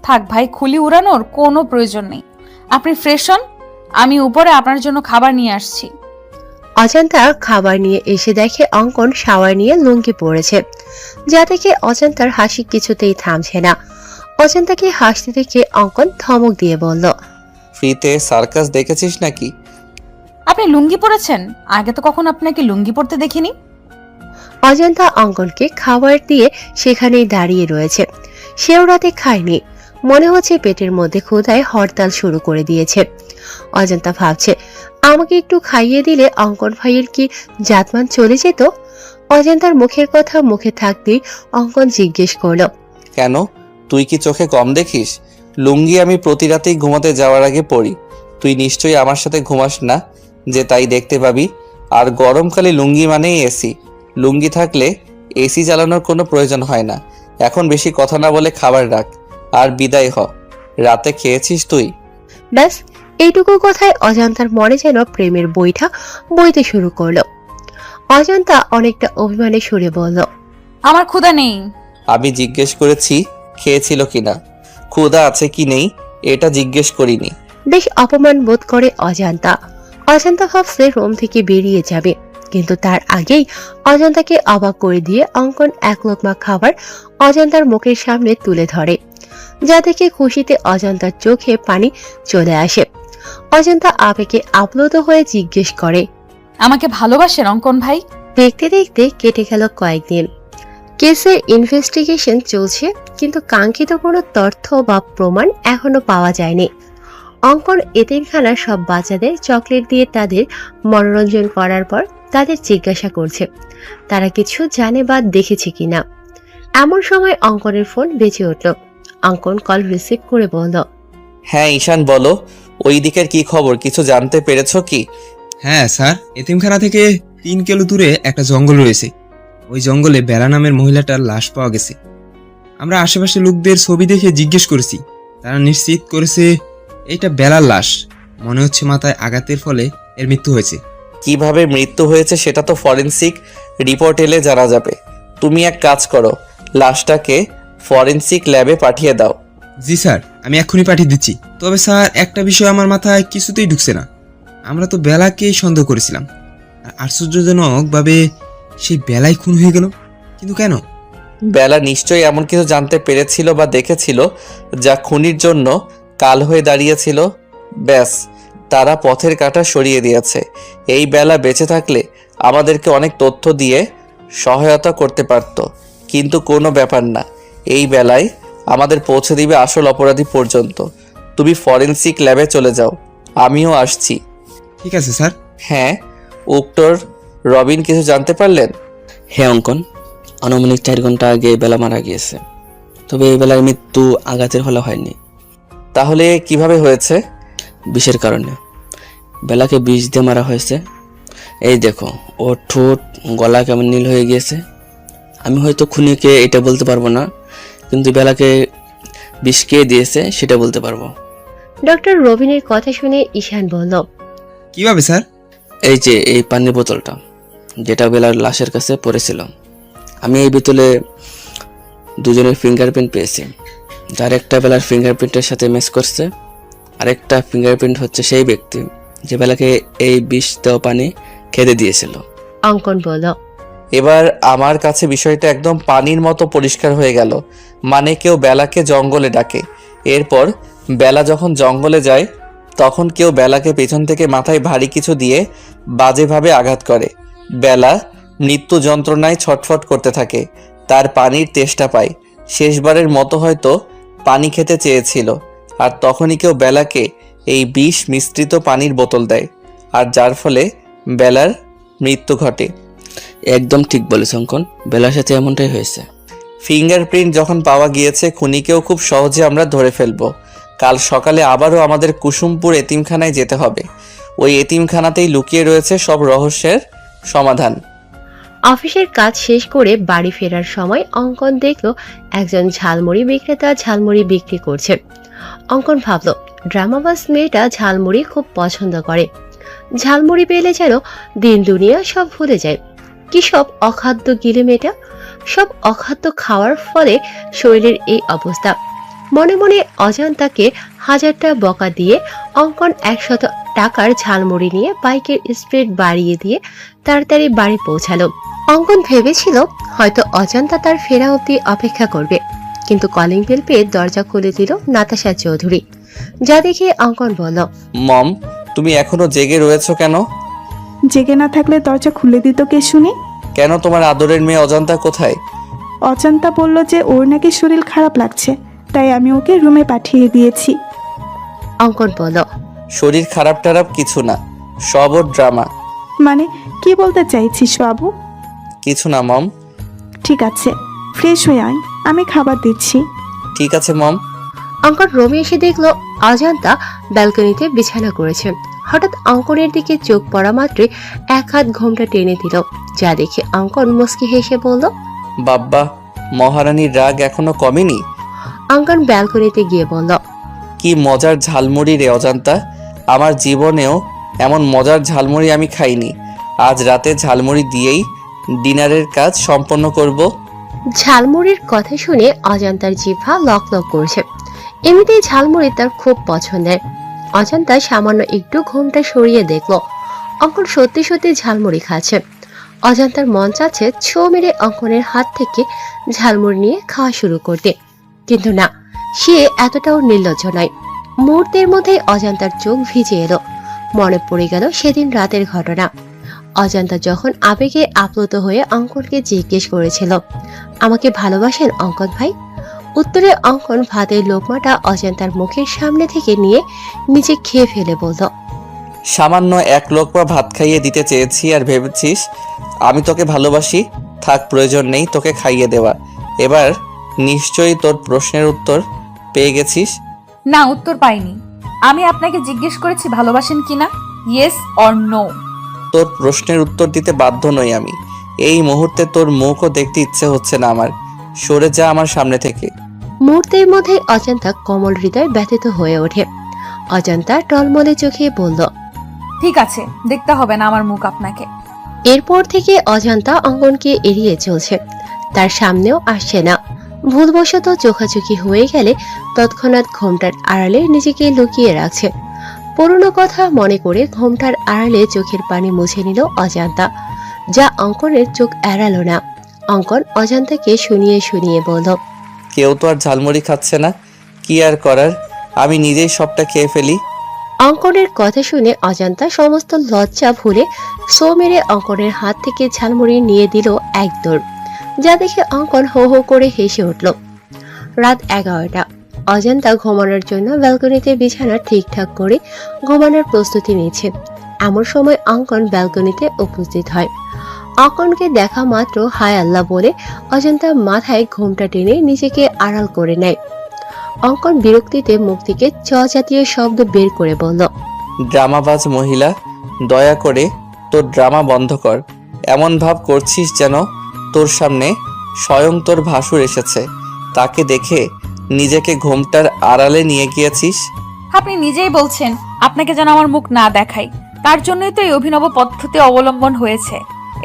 থাক ভাই, খুলি উড়ানোর কোনো প্রয়োজন নেই। আপনি ফ্রেশ হন, আমি উপরে আপনার জন্য খাবার নিয়ে আসছি। অজান্তা খাবার নিয়ে এসে দেখে অঙ্কন শাওয়ার নিয়ে লুঙ্গি পড়েছে, যা দেখে অজান্তার হাসি কিছুতেই থামছে না। অজান্তাকে হাসতে দেখে অঙ্কন ধমক দিয়ে বলল, ফ্রিতে সার্কাস দেখেছিস নাকি? আপনি লুঙ্গি পরেছেন? আগে তো কখন আপনাকে লুঙ্গি পরতে দেখিনি। অজান্তা অঙ্কনকে খাবার দিয়ে সেখানেই দাঁড়িয়ে রয়েছে। সেও রাতে খায়নি, মনে হচ্ছে পেটের মধ্যে ক্ষুধায় হরতাল শুরু করে দিয়েছে। অজান্তা ভাবছে, আমাকে একটু খাইয়ে দিলে অঙ্কন ভাইয়ের কি জাতমান চলে যেত। অজান্তার মুখের কথা মুখে থাকতেই অঙ্কন জিজ্ঞেস করল, কেন, তুই কি চোখে কম দেখিস? লুঙ্গি আমি প্রতি রাতেই ঘুমাতে যাওয়ার আগে পরি। তুই নিশ্চয়ই আমার সাথে ঘুমাস না, যে তাই দেখতে পাবি। আর গরমকালে লুঙ্গি মানেই এসি। লুঙ্গি থাকলে এসি চালানোর কোনো প্রয়োজন হয় না। এখন বেশি কথা না বলে খাবার রাখ আর বিদায় হ। রাতে খেয়েছিস তুই? ব্যাস এইটুকু কথায় অজান্তার মনে যেন প্রেমের বইটা বইতে শুরু করলো। অজান্তা অনেকটা অভিমানে সুরে বলল, আমার ক্ষুধা নেই। আমি জিজ্ঞেস করেছি খেয়েছিল কিনা, ক্ষুধা আছে কি নেই এটা জিজ্ঞেস করিনি। বেশ অপমান বোধ করে অজান্তা। অজান্তা ভাবছে রুম থেকে বেরিয়ে যাবে, কিন্তু তার আগেই অজান্তাকে অবাক করে দিয়ে অঙ্কন এক লোকমা খাবার অজান্তার মুখের সামনে তুলে ধরে, যা দেখে খুশিতে অজান্তার চোখে পানি চলে আসে। অজান্তা আবেগে আপ্লুত হয়ে জিজ্ঞেস করে, আমাকে ভালোবাসেন অঙ্কন ভাই? দেখতে দেখতে কেটে গেল কয়েকদিন। কেসের ইনভেস্টিগেশন চলছে, কিন্তু কাঙ্ক্ষিত কোনো তথ্য বা প্রমাণ এখনো পাওয়া যায়নি। অঙ্কন এতিমখানার সব বাচ্চাদের চকলেট দিয়ে তাদের মনোরঞ্জন করার পর তাদের জিজ্ঞাসা করছে তারা কিছু জানে বা দেখেছে কিনা। এমন সময় অঙ্কনের ফোন বেজে উঠল। অঙ্কন কল রিসিভ করে বলল, হ্যাঁ ঈশান বলো, ওই দিকের কি খবর, কিছু জানতে পেরেছো কি? হ্যাঁ স্যার, এতিমখানা থেকে 3 কিলো দূরে একটা জঙ্গল রয়েছে। ওই জঙ্গলে বেলা নামের মহিলাটার লাশ পাওয়া গেছে। আমরা আশেপাশে লোকদের ছবি দেখে জিজ্ঞেস করেছি, তারা নিশ্চিত করেছে এটা বেলার লাশ। মনে হচ্ছে মাথায় আঘাতের ফলে এর মৃত্যু হয়েছে। কিভাবে মৃত্যু হয়েছে সেটা তো ফরেনসিক রিপোর্ট এলে জানা যাবে। তুমি এক কাজ করো, লাশটাকে ফরেনসিক ল্যাবে পাঠিয়ে দাও। জি স্যার, আমি এক্ষুনি পাঠিয়ে দিচ্ছি। তবে স্যার, একটা বিষয় আমার মাথায় কিছুতেই ঢুকছে না। আমরা তো বেলাকেই সন্দেহ করেছিলাম, আর আশ্চর্যজনকভাবে সেই বেলাই খুন হয়ে গেল। কিন্তু কেন? বেলা নিশ্চয়ই এমন কিছু জানতে পেরেছিল বা দেখেছিল যা খুনির জন্য কাল হয়ে দাঁড়িয়েছিল। ব্যাস, তারা পথের কাঁটা সরিয়ে দিয়েছে। এই বেলা বেঁচে থাকলে আমাদেরকে অনেক তথ্য দিয়ে সহায়তা করতে পারত, কিন্তু কোনো ব্যাপার না। এই বেলায় আমাদের পৌঁছে দিবে আসল অপরাধী পর্যন্ত। তুমি ফরেনসিক ল্যাবে চলে যাও, আমিও আসছি। ঠিক আছে স্যার। হ্যাঁ, উক্টর রবিন কিছু জানতে পারলেন? হ্যাঁ অঙ্কন, আনুমানিক 4 ঘন্টা আগে বেলা মারা গিয়েছে। তবে এই বেলার মৃত্যু আঘাতের ফলে হয়নি। তাহলে কিভাবে হয়েছে? বিষের কারণে। বেলাকে বিষ দিয়ে মারা হয়েছে। এই দেখো, ওর ঠোঁট গলা কেমন নীল হয়ে গিয়েছে। আমি হয়তো খুনিকে এটা বলতে পারবো না, কিন্তু বেলাকে বিষ কে দিয়েছে সেটা বলতে পারবো। ডক্টর রবিনের কথা শুনে ঈশান বলল, কিভাবে স্যার? এই যে এই পানির বোতলটা, যেটা বেলার লাশের কাছে পড়েছিল, আমি এই বোতলে দুজনের ফিঙ্গারপ্রিন্ট পেয়েছি। যার একটা বেলার ফিঙ্গারপ্রিন্টের সাথে ম্যাচ করছে, আরেকটা ফিঙ্গারপ্রিন্ট হচ্ছে সেই ব্যক্তি যে বেলাকে এই বিষ দেওয়া পানি খেতে দিয়েছিল। অঙ্কন বলল, এবার আমার কাছে বিষয়টা একদম পানির মতো পরিষ্কার হয়ে গেল। মানে কেউ বেলাকে জঙ্গলে ডাকে, এরপর বেলা যখন জঙ্গলে যায় তখন কেউ বেলাকে পেছন থেকে মাথায় ভারী কিছু দিয়ে বাজেভাবে আঘাত করে। বেলা মৃত্যু যন্ত্রণায় ছটফট করতে থাকে, তার পানির তেষ্টা পায়, শেষবারের মতো হয়তো পানি খেতে চেয়েছিল, আর তখনই কেউ বেলাকে এই বিষ মিশ্রিত পানির বোতল দেয়, আর যার ফলে বেলার মৃত্যু ঘটে। একদম ঠিক বলেছ অঙ্কন, বেলার সাথে এমনটাই হয়েছে। ফিঙ্গারপ্রিন্ট যখন পাওয়া গিয়েছে, খুনিকেও খুব সহজে আমরা ধরে ফেলবো। কাল সকালে আবারও আমাদের কুসুমপুর এতিমখানায় যেতে হবে। ওই এতিমখানাতেই লুকিয়ে রয়েছে সব রহস্যের সমাধান। অফিসের কাজ শেষ করে বাড়ি ফেরার সময় অঙ্কন দেখল একজন ঝালমুড়ি বিক্রেতা ঝালমুড়ি বিক্রি করছে। অঙ্কন ভাবল, ড্রামাবাজ মেয়েটা ঝালমুড়ি খুব পছন্দ করে। ঝালমুড়ি পেলে যেন দিন দুনিয়া সব ভুলে যায়। কি সব অখাদ্য গিলে মেয়েটা, সব অখাদ্য খাওয়ার ফলে শরীরের এই অবস্থা। মনে মনে অজান্তাকে 1000টা বকা দিয়ে অঙ্কন 100 টাকার ঝালমুড়ি নিয়ে বাইকের স্পিড বাড়িয়ে দিয়ে তাড়াতাড়ি বাড়ি পৌঁছালো। অঙ্কন ভেবেছিল হয়তো অজান্তা তার ফেরা অবধি অপেক্ষা করবে, কিন্তু কলিং বেল পেয়ে দরজা খুলে দিল নাতাশা চৌধুরী। যা দেখে অঙ্কন বলল, মম, তুমি এখনো জেগে রয়েছো কেন? জেগে না থাকলে দরজা খুলে দিত কে শুনি? কেন, তোমার আদরের মেয়ে অজান্তা কোথায়? অজান্তা বলল যে ওর নাকি শরীর খারাপ লাগছে, তাই আমি ওকে রুমে পাঠিয়ে দিয়েছি। অঙ্কন বলল, শরীর খারাপ টারাপ কিছু না, সব ওর ড্রামা। মানে কি বলতে চাইছিস বাবু? কিছু না মম। ঠিক আছে, ফ্রেশ হয়ে আয়, আমি খাবার দিচ্ছি। ঠিক আছে মম। অঙ্কন রুমে এসে দেখলো অজান্তা ব্যালকনিতে বিছানা করেছে। হঠাৎ অঙ্কনের দিকে চোখ পড়া মাত্রই এক হাত ঘোমটা টেনে দিল, যা দেখে অঙ্কন মুচকি হেসে বলল, বাব্বা, মহারানীর রাগ এখনো কমেনি? অঙ্কন ব্যালকনিতে গিয়ে বলল, কি মজার ঝালমুড়ি রে অজান্তা, আমার জীবনেও এমন মজার ঝালমুড়ি আমি খাইনি। আজ রাতে ঝালমুড়ি দিয়েই ডিনারের কাজ সম্পন্ন করব। ঝালমুড়ির কথা শুনে অজান্তার জিহ্বা লক লক করছে। এমনিতেই ঝালমুড়ি তার খুব পছন্দের। অজান্তা সামান্য একটু ঘোমটা সরিয়ে দেখলো অঙ্কন সত্যি সত্যি ঝালমুড়ি খাচ্ছে। অজান্তার মন চাচ্ছে ছো মেরে অঙ্কনের হাত থেকে ঝালমুড়ি নিয়ে খাওয়া শুরু করতে, কিন্তু না, সে এতটাও নির্লজ্জ নয়। মুহূর্তের মধ্যেই অজান্তার চোখ ভিজে এলো। মনে পড়ে গেল সেদিন রাতের ঘটনা। অজান্তা যখন আবেগে আপ্লুত হয়ে অঙ্কনকে জিজ্ঞেস করেছিল, আমাকে ভালোবাসেন অঙ্কন ভাই? উত্তরে অঙ্কন ভাতের লোকমাটা অজান্তার মুখের সামনে থেকে নিয়ে নিচে খেয়ে ফেলে বলল, সামান্য এক লোকমা ভাত খাইয়ে দিতে চেয়েছি আর ভেবেছিস আমি তোকে ভালোবাসি? থাক, প্রয়োজন নেই তোকে খাইয়ে দেওয়া। এবার নিশ্চয়ই তোর প্রশ্নের উত্তর পেয়ে গেছিস। না, উত্তর পাইনি। আমি আপনাকে জিজ্ঞেস করেছি ভালোবাসেন কিনা, ইয়েস অর নো। তোর প্রশ্নের উত্তর দিতে বাধ্য নই আমি। এই মুহূর্তে তোর মুখও দেখতে ইচ্ছে হচ্ছে না আমার। সরে যা আমার সামনে থেকে। মুহূর্তের মধ্যে অজান্তা কোমল হৃদয় ব্যথিত হয়ে ওঠে। অজান্তা টলমলে চোখে বলল, ঠিক আছে, দেখতে হবে না আমার মুখ আপনাকে। এরপর থেকে অজান্তা অঙ্কনকে এড়িয়ে চলছে, তার সামনেও আসছে না। ভুলবশত চোখাচোখি হয়ে গেলে তৎক্ষণাৎ ঘোমটার আড়ালে নিজেকে লুকিয়ে রাখছে। পুরনো কথা মনে করে ঘোমটার আড়ালে চোখের পানি মুছে নিল অজান্তা, যা অঙ্কনের চোখ এড়ালো না। অঙ্কন অজান্তাকে শুনিয়ে শুনিয়ে বলল, কেউ তো আর ঝালমুড়ি খাচ্ছে না, কি আর করার, আমি নিজেই সবটা খেয়ে ফেলি। অঙ্কনের কথা শুনে অজান্তা সমস্ত লজ্জা ভুলে সো মেরে অঙ্কনের হাত থেকে ঝালমুড়ি নিয়ে দিল এক দৌড়, যা দেখে অঙ্কন হো হো করে হেসে উঠল। রাত 11টা। অজান্তা ঘুমানোর জন্য ব্যালকনিতে বিছানা ঠিকঠাক করে ঘুমানোর প্রস্তুতি নিচ্ছে। এমন সময় অঙ্কন ব্যালকনিতে উপস্থিত হয়। অঙ্কনকে দেখা মাত্র হায় আল্লাহ বলে অজান্তা মাথায় ঘোমটা টেনে নিজেকে আড়াল করে নেয়। অঙ্কন বিরক্তিতে মুখ থেকে চ জাতীয় শব্দ বের করে বলল, ড্রামাবাজ মহিলা, দয়া করে তোর ড্রামা বন্ধ কর। এমন ভাব করছিস যেন তোর সামনে স্বয়ং তোর ভাসুর এসেছে, তাকে দেখে নিজেকে ঘোমটার আড়ালে নিয়ে গিয়েছিস। আপনি নিজেই বলছেন আপনাকে যেন আমার মুখ না দেখাই, তার জন্যই তো এই অভিনব পদ্ধতি অবলম্বন হয়েছে।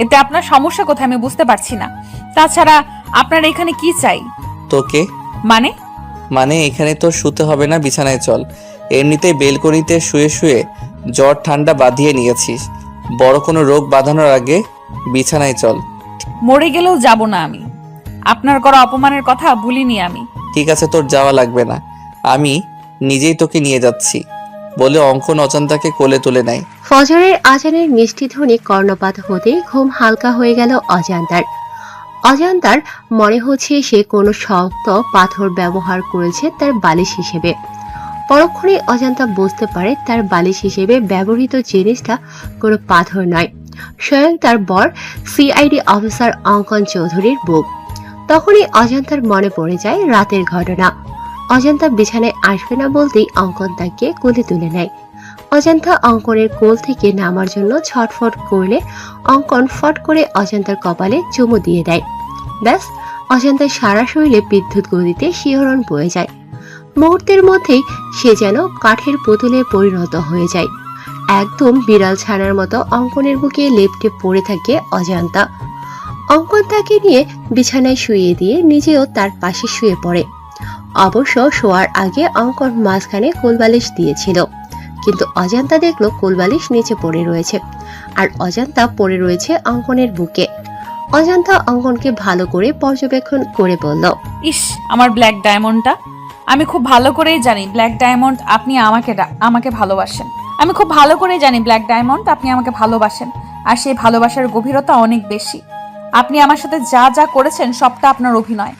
এতে আপনার সমস্যা কোথায় আমি বুঝতে পারছি না। তাছাড়া আপনার এখানে কি চাই? তোকে মানে এখানে তোর শুতে হবে না, বিছানায় চল। এমনিতেই বেলকনিতে শুয়ে শুয়ে জ্বর ঠান্ডা বাঁধিয়ে নিয়েছিস, বড় কোনো রোগ বাঁধানোর আগে বিছানায় চল। মরে গেলেও যাব না আমি। আপনার করা অপমানের কথা ভুলিনি আমি। ঠিক আছে, তোর যাওয়া লাগবে না, আমি নিজেই তোকে নিয়ে যাচ্ছি বলে অঙ্কন অজান্তাকে কোলে তুলে নেয়। ফজরের আজানের মিষ্টি ধ্বনি কর্ণপাত হতেই ঘুম হালকা হয়ে গেল অজান্তার। অজান্তার মনে হচ্ছে সে কোনো শক্ত পাথর ব্যবহার করেছে তার বালিশ হিসেবে। পরক্ষণে অজান্তা বুঝতে পারে তার বালিশ হিসেবে ব্যবহৃত জিনিসটা কোনো পাথর নয়, স্বয়ং তার বর সিআইডি অফিসার অঙ্কন চৌধুরীর বুক। তখনই অজান্তার মনে পড়ে যায় রাতের ঘটনা। অজান্তা বিছানায় আসবে না বলতেই অঙ্কন তাকে কোলে তুলে নেয়। অজান্তা অঙ্কনের কোল থেকে নামার জন্য ছটফট করলে অঙ্কন ফট করে অজান্তার কপালে চুমু দিয়ে দেয়। ব্যাস, অজান্তার সারা শরীরে বিদ্যুৎ গতিতে শিহরণ বয়ে যায়। মুহূর্তের মধ্যেই সে যেন কাঠের পুতুলে পরিণত হয়ে যায়। একদম বিড়াল ছানার মতো অঙ্কনের বুকে লেপ্টে পড়ে থাকে অজান্তা। অঙ্কন তাকে নিয়ে বিছানায় শুইয়ে দিয়ে নিজেও তার পাশে শুয়ে পড়ে। অবশ্য শোয়ার আগে অঙ্কন মাঝখানে কোলবালিশ দিয়েছিল, কিন্তু অজান্তা দেখলো কোলবালিশ নিচে পড়ে রয়েছে আর অজান্তা পড়ে রয়েছে অঙ্কনের বুকে। অজান্তা অঙ্কনকে ভালো করে পর্যবেক্ষণ করে বলল, ইস, আমার ব্ল্যাক ডায়মন্ডটা। আমি খুব ভালো করেই জানি ব্ল্যাক ডায়মন্ড আপনি আমাকে ভালোবাসেন। আমি খুব ভালো করেই জানি ব্ল্যাক ডায়মন্ড আপনি আমাকে ভালোবাসেন, আর সেই ভালোবাসার গভীরতা অনেক বেশি। আপনি আমার সাথে যা যা করেছেন সবটা আপনার অভিনয়।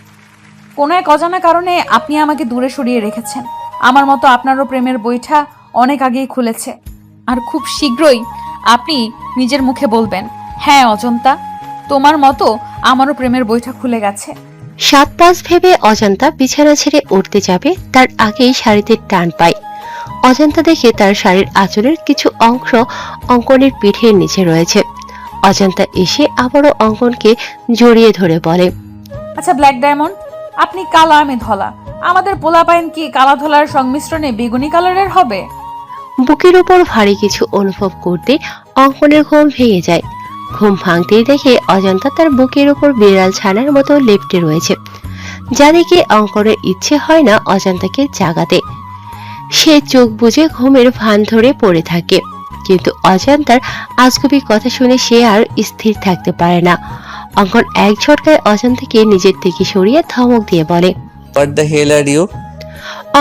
কোনো এক অজানা কারণে আপনি আমাকে দূরে সরিয়ে রেখেছেন। আমার মতো আপনারও প্রেমের বইটা অনেক আগেই খুলেছে, আর খুব শীঘ্রই আপনি নিজের মুখে বলবেন, হ্যাঁ অজন্তা, তোমার মতো আমারও প্রেমের বইটা খুলে গেছে। 7-5 ভেবে অজান্তা বিছানা ছেড়ে উঠতে যাবে, তার আগেই শাড়িতে টান পায়। অজান্তা দেখে তার শাড়ির আঁচলের কিছু অংশ অঙ্কনের পিঠের নিচে রয়েছে। অজান্তা এসে আবারও অঙ্কনকে জড়িয়ে ধরে বলে, আচ্ছা ব্ল্যাক ডায়মন্ড, আপনি কালা আমি ধলা, আমাদের পোলাপাইন কি কালা ধলার সংমিশ্রণে বেগুনি কালারের হবে? বুকের উপর ভারী কিছু অনুভব করতে অঙ্কনের ঘুম ভেঙে যায়। ঘুম ভাঙতেই দেখে অজান্তা তার বুকের উপর বিড়াল ছানার মতো লেপ্টে রয়েছে, যা দেখে অঙ্কনের ইচ্ছে হয় না অজান্তাকে জাগাতে। সে চোখ বুজে ঘুমের ভান ধরে পড়ে থাকে, কিন্তু অজান্তার আজগুবি কথা শুনে সে আর স্থির থাকতে পারে না। অঙ্কন এক ঝটকায় অজান্তাকে নিজের থেকে সরিয়ে ধমক দিয়ে বলে, what the hell are you?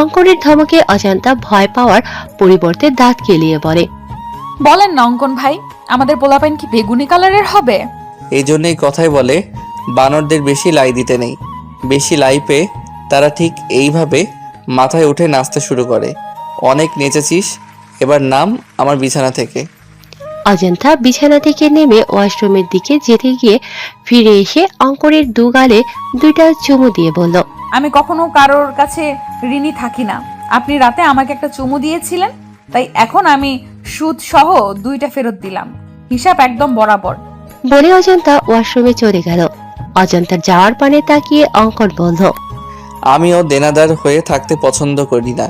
অঙ্কনের ধমকে অজান্তা ভয় পাওয়ার পরিবর্তে দাঁত কেলিয়ে বলে, বলেন না অঙ্কন ভাই, আমাদের পোলাপাইন কি বেগুনি কালারের হবে? এই জন্যই কথাই বলে বানরদের বেশি লাই দিতে নেই। বেশি লাই পেয়ে তারা ঠিক এইভাবে মাথায় উঠে নাচতে শুরু করে। অনেক নেচেছিস, এবার নাম আমার বিছানা থেকে। অজান্তা বিছানা থেকে নেমে ওয়াশরুমের দিকে যেতে গিয়ে ফিরে এসে অঙ্কনের দুগালে 2টা চুমু দিয়ে বলল, আমি কখনো কারোর কাছে ঋণী থাকি না। আপনি রাতে আমাকে একটা চুমু দিয়েছিলেন, তাই এখন আমি সুদ সহ 2টা ফেরত দিলাম। হিসাব একদম বরাবর। বলে অজান্তা ওয়াশরুমে চলে গেল। অজান্তার যাওয়ার পানে তাকিয়ে অঙ্কন বলল, আমিও দেনাদার হয়ে থাকতে পছন্দ করি না।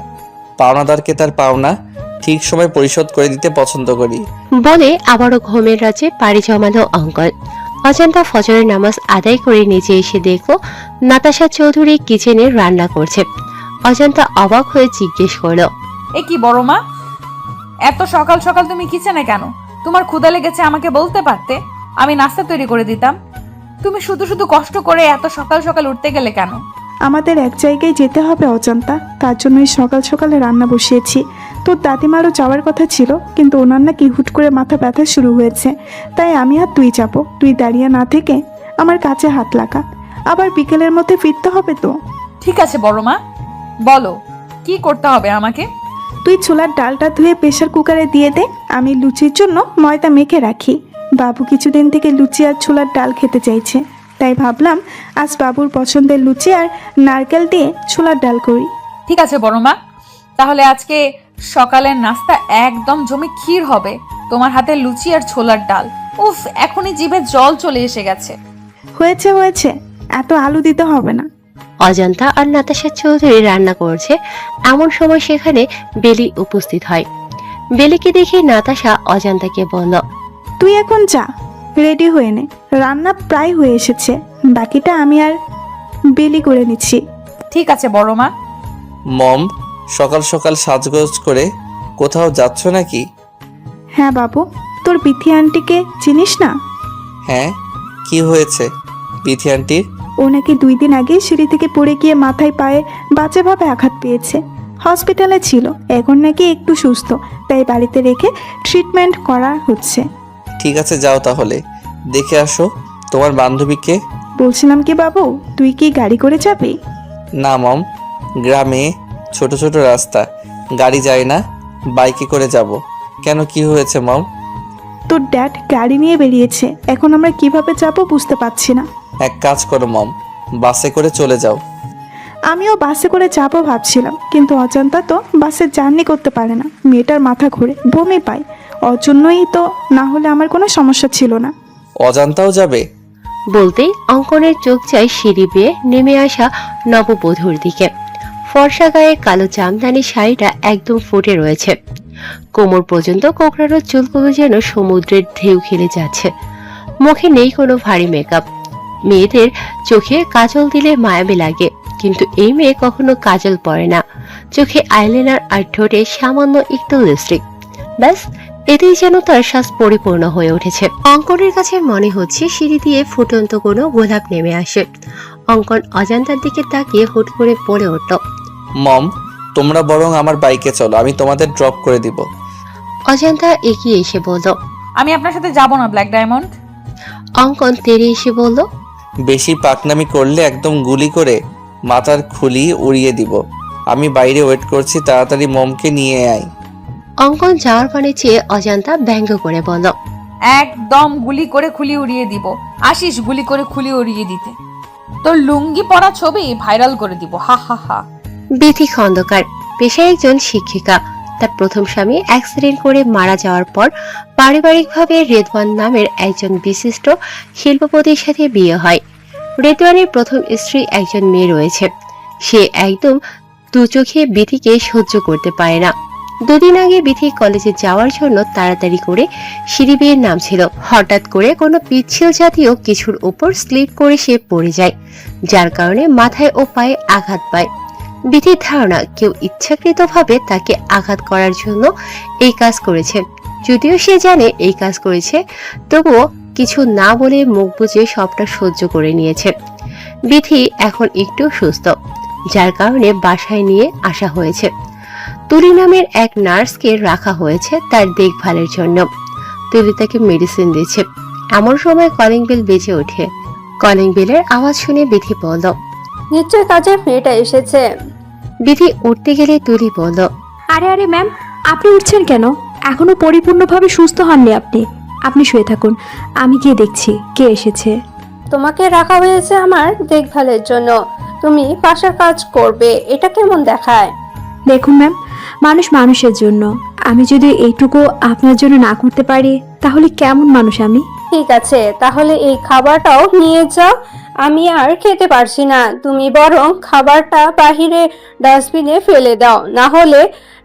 পাওনাদারকে তার পাওনা ঠিক সময় পরিশোধ করে দিতে পছন্দ করি। বলে আবারও ঘুমের রাজ্যে পাড়ি জমালো অঙ্কন। অজান্তা ফজরের নামাজ আদায় করে নিচে এসে দেখো নাতাশা চৌধুরী কিচেনে রান্না করছে। অজান্তা অবাক হয়ে জিজ্ঞেস করলো, এ কি বড় মা, এত সকাল সকাল তুমি কিচেনে কেন? তোমার ক্ষুধা লেগেছে আমাকে বলতে পারতে, আমি নাস্তা তৈরি করে দিতাম। তুমি শুধু শুধু কষ্ট করে এত সকাল সকাল উঠতে গেলে কেন? আমাদের এক জায়গায় যেতে হবে অজান্তা, তার জন্যই সকাল সকালে রান্না বসিয়েছি। তোর দাদিমারও যাওয়ার কথা ছিল, কিন্তু ওনার নাকি হুট করে মাথা ব্যথা শুরু হয়েছে, তাই আমি আর তুই যাবো। তুই দাঁড়িয়ে না থেকে আমার কাছে হাত লাগা, আবার বিকেলের মধ্যে ফিরতে হবে তো। ঠিক আছে বড় মা, বলো কি করতে হবে আমাকে? তুই ছোলার ডালটা ধুয়ে প্রেসার কুকারে দিয়ে দে, আমি লুচির জন্য ময়দা মেখে রাখি। বাবু কিছুদিন থেকে লুচি আর ছোলার ডাল খেতে চাইছে, তাই ভাবলাম আজ বাবুর পছন্দের লুচি আর নারকেল দিয়ে ছোলার ডাল করি। ঠিক আছে বড় মা, তাহলে আজকে সকালের নাস্তা একদম জমে ক্ষীর হবে। তোমার হাতে লুচি আর ছোলার ডাল, উফ, এখনই জিভে জল চলে এসে গেছে। হয়েছে হয়েছে, এত আলু দিতে হবে না। অজান্তা আর নাতাশা চৌধুরী রান্না করছে, এমন সময় সেখানে বেলি উপস্থিত হয়। বেলিকে দেখে নাতাশা অজান্তাকে বলল, তুই এখন যা, রেডি হয়ে নে, রান্না প্রায় হয়ে এসেছে, বাকিটা আমি আর বেলি করে নিচ্ছি। ঠিক আছে বড় মা। মম, সকাল সকাল সাজগোজ করে কোথাও যাচ্ছ নাকি? হ্যাঁ বাবু, তোর বিথি আন্টিকে চিনিস না? হ্যাঁ, কি হয়েছে বিথি আন্টির? ও নাকি 2 দিন আগে সিঁড়ি থেকে পড়ে গিয়ে মাথায় পায়ে বাজেভাবে আঘাত পেয়েছে। হসপিটালে ছিল, এখন নাকি একটু সুস্থ, তাই বাড়িতে রেখে ট্রিটমেন্ট করা হচ্ছে। ঠিক আছে, যাও তাহলে, দেখে আসো। তোমার বান্ধবীকে? বলছিলাম কি বাবু, তুই কি গাড়ি করে যাবি? না মম, গ্রামে ছোট ছোট রাস্তা, গাড়ি যায় না, বাইকে করে যাব। কেন, কি হয়েছে মম? তোর ড্যাড গাড়ি নিয়ে বেরিয়েছে, এখন আমরা কিভাবে যাব বুঝতে পারছি না। এক কাজ করো মম, বাসে করে চলে যাও। আমিও বাসে করে যাবো ভাবছিলাম, কিন্তু অজান্তা তো বাসে জার্নি করতে পারে না, মেয়েটার মাথা ঘুরে বমি পায়। ওর জন্যই তো, না হলে আমার কোনো সমস্যা ছিল না। অজান্তাও যাবে? বলতেই অঙ্কনের চোখ যায় সিঁড়ি বেয়ে নেমে আসা নববধূর দিকে। ফর্সা গায়ে কালো জামদানি শাড়িটা একদম ফুটে রয়েছে, কোমর পর্যন্ত কোকড়ানো চুলগুলো যেন সমুদ্রের ঢেউ খেলে যাচ্ছে। মুখে নেই কোনো ভারী মেকআপ। মেয়েদের চোখে কাজল দিলে মায়াবী লাগে, কিন্তু এই মেয়ে কখনো কাজল পরে না। চোখে আইলাইনার আর ঠোঁটে সামান্য একটু লিপস্টিক, ব্যাস এতেই যেন তার শ্বাস পরিপূর্ণ হয়ে উঠেছে। অঙ্কনের কাছে মনে হচ্ছে সিঁড়ি দিয়ে ফুটন্ত কোনো গোলাপ নেমে আসে। অঙ্কন অজান্তার দিকে তাকিয়ে হুট করে পড়ে উঠল। মম, তোমরা বরং আমার বাইকে চলো, আমি তোমাদের ড্রপ করে দিব। অজান্তা এগিয়ে এসে বলল। আমি আপনার সাথে যাব না ব্ল্যাক ডায়মন্ড। অঙ্কন তেড়ে এসে বলল। বেশি পাকনামি করলে একদম গুলি করে মাথার খুলি উড়িয়ে দিব। আমি বাইরে ওয়েট করছি, তাড়াতাড়ি মমকে নিয়ে আয়। অঙ্কন যাওয়ার পানে চেয়ে অজান্তা ব্যঙ্গ করে বলল। একদম গুলি করে খুলি উড়িয়ে দিব। আসিস গুলি করে খুলি উড়িয়ে দিতে, তোর লুঙ্গি পরা ছবি ভাইরাল করে দিব, হা হা হা। বিথি খন্দকার, পেশায় একজন শিক্ষিকা। তার প্রথম স্বামী অ্যাক্সিডেন্ট করে মারা যাওয়ার পর পারিবারিকভাবে রেদওয়ান নামের একজন বিশিষ্ট শিল্পপতির সাথে বিয়ে হয়। রেদওয়ানের প্রথম স্ত্রী একজন মেয়ে রয়েছে। সে একদম দু চোখে বিথিকে সহ্য করতে পারে না। 2 দিন আগে বিথি কলেজে যাওয়ার জন্য তাড়াতাড়ি করে সিঁড়ি বেয়ে নামছিল। হঠাৎ করে কোনো পিচ্ছিল জাতীয় কিছুর উপর স্লিপ করে সে পড়ে যায়, যার কারণে মাথায় ও পায়ে আঘাত পায়। বিধির ধারণা কেউ ইচ্ছাকৃতভাবে তাকে আঘাত করার জন্য এই কাজ করেছে। যদিও সে জানে এই কাজ করেছে, তবুও কিছু না বলে মুখ বুজে সবটা সহ্য করে নিয়েছে। বিধি এখন একটু সুস্থ, যার কারণে বাসায় নিয়ে আসা হয়েছে। তুলি নামের এক নার্সকে রাখা হয়েছে তার দেখভালের জন্য। তুলি তাকে মেডিসিন দিচ্ছে। এমন সময় কলিং বেল বেজে ওঠে। কলিং বেলের আওয়াজ শুনে বিধি বলল। নিশ্চয় কাজের মেয়েটা এসেছে। বিধি উঠতে গেলে তুলি বলল। আরে আরে ম্যাম, আপনি উঠছেন কেন? এখনো পরিপূর্ণভাবে সুস্থ হননি আপনি। আপনি শুয়ে থাকুন, আমি গিয়ে দেখছি কে এসেছে। তোমাকে রাখা হয়েছে আমার দেখভালের জন্য, তুমি বাসার কাজ করবে, এটা কেমন দেখায়? দেখুন ম্যাম, মানুষ মানুষের জন্য। আমি যদি এইটুকু আপনার জন্য না করতে পারি, তাহলে কেমন মানুষ আমি? ঠিক আছে, তাহলে এই খাবারটাও নিয়ে যাও, আমি আর খেতে পারছি না। তুমি বরং খাবারটা বাহিরে ডাস্টবিনে ফেলে দাও, না হলে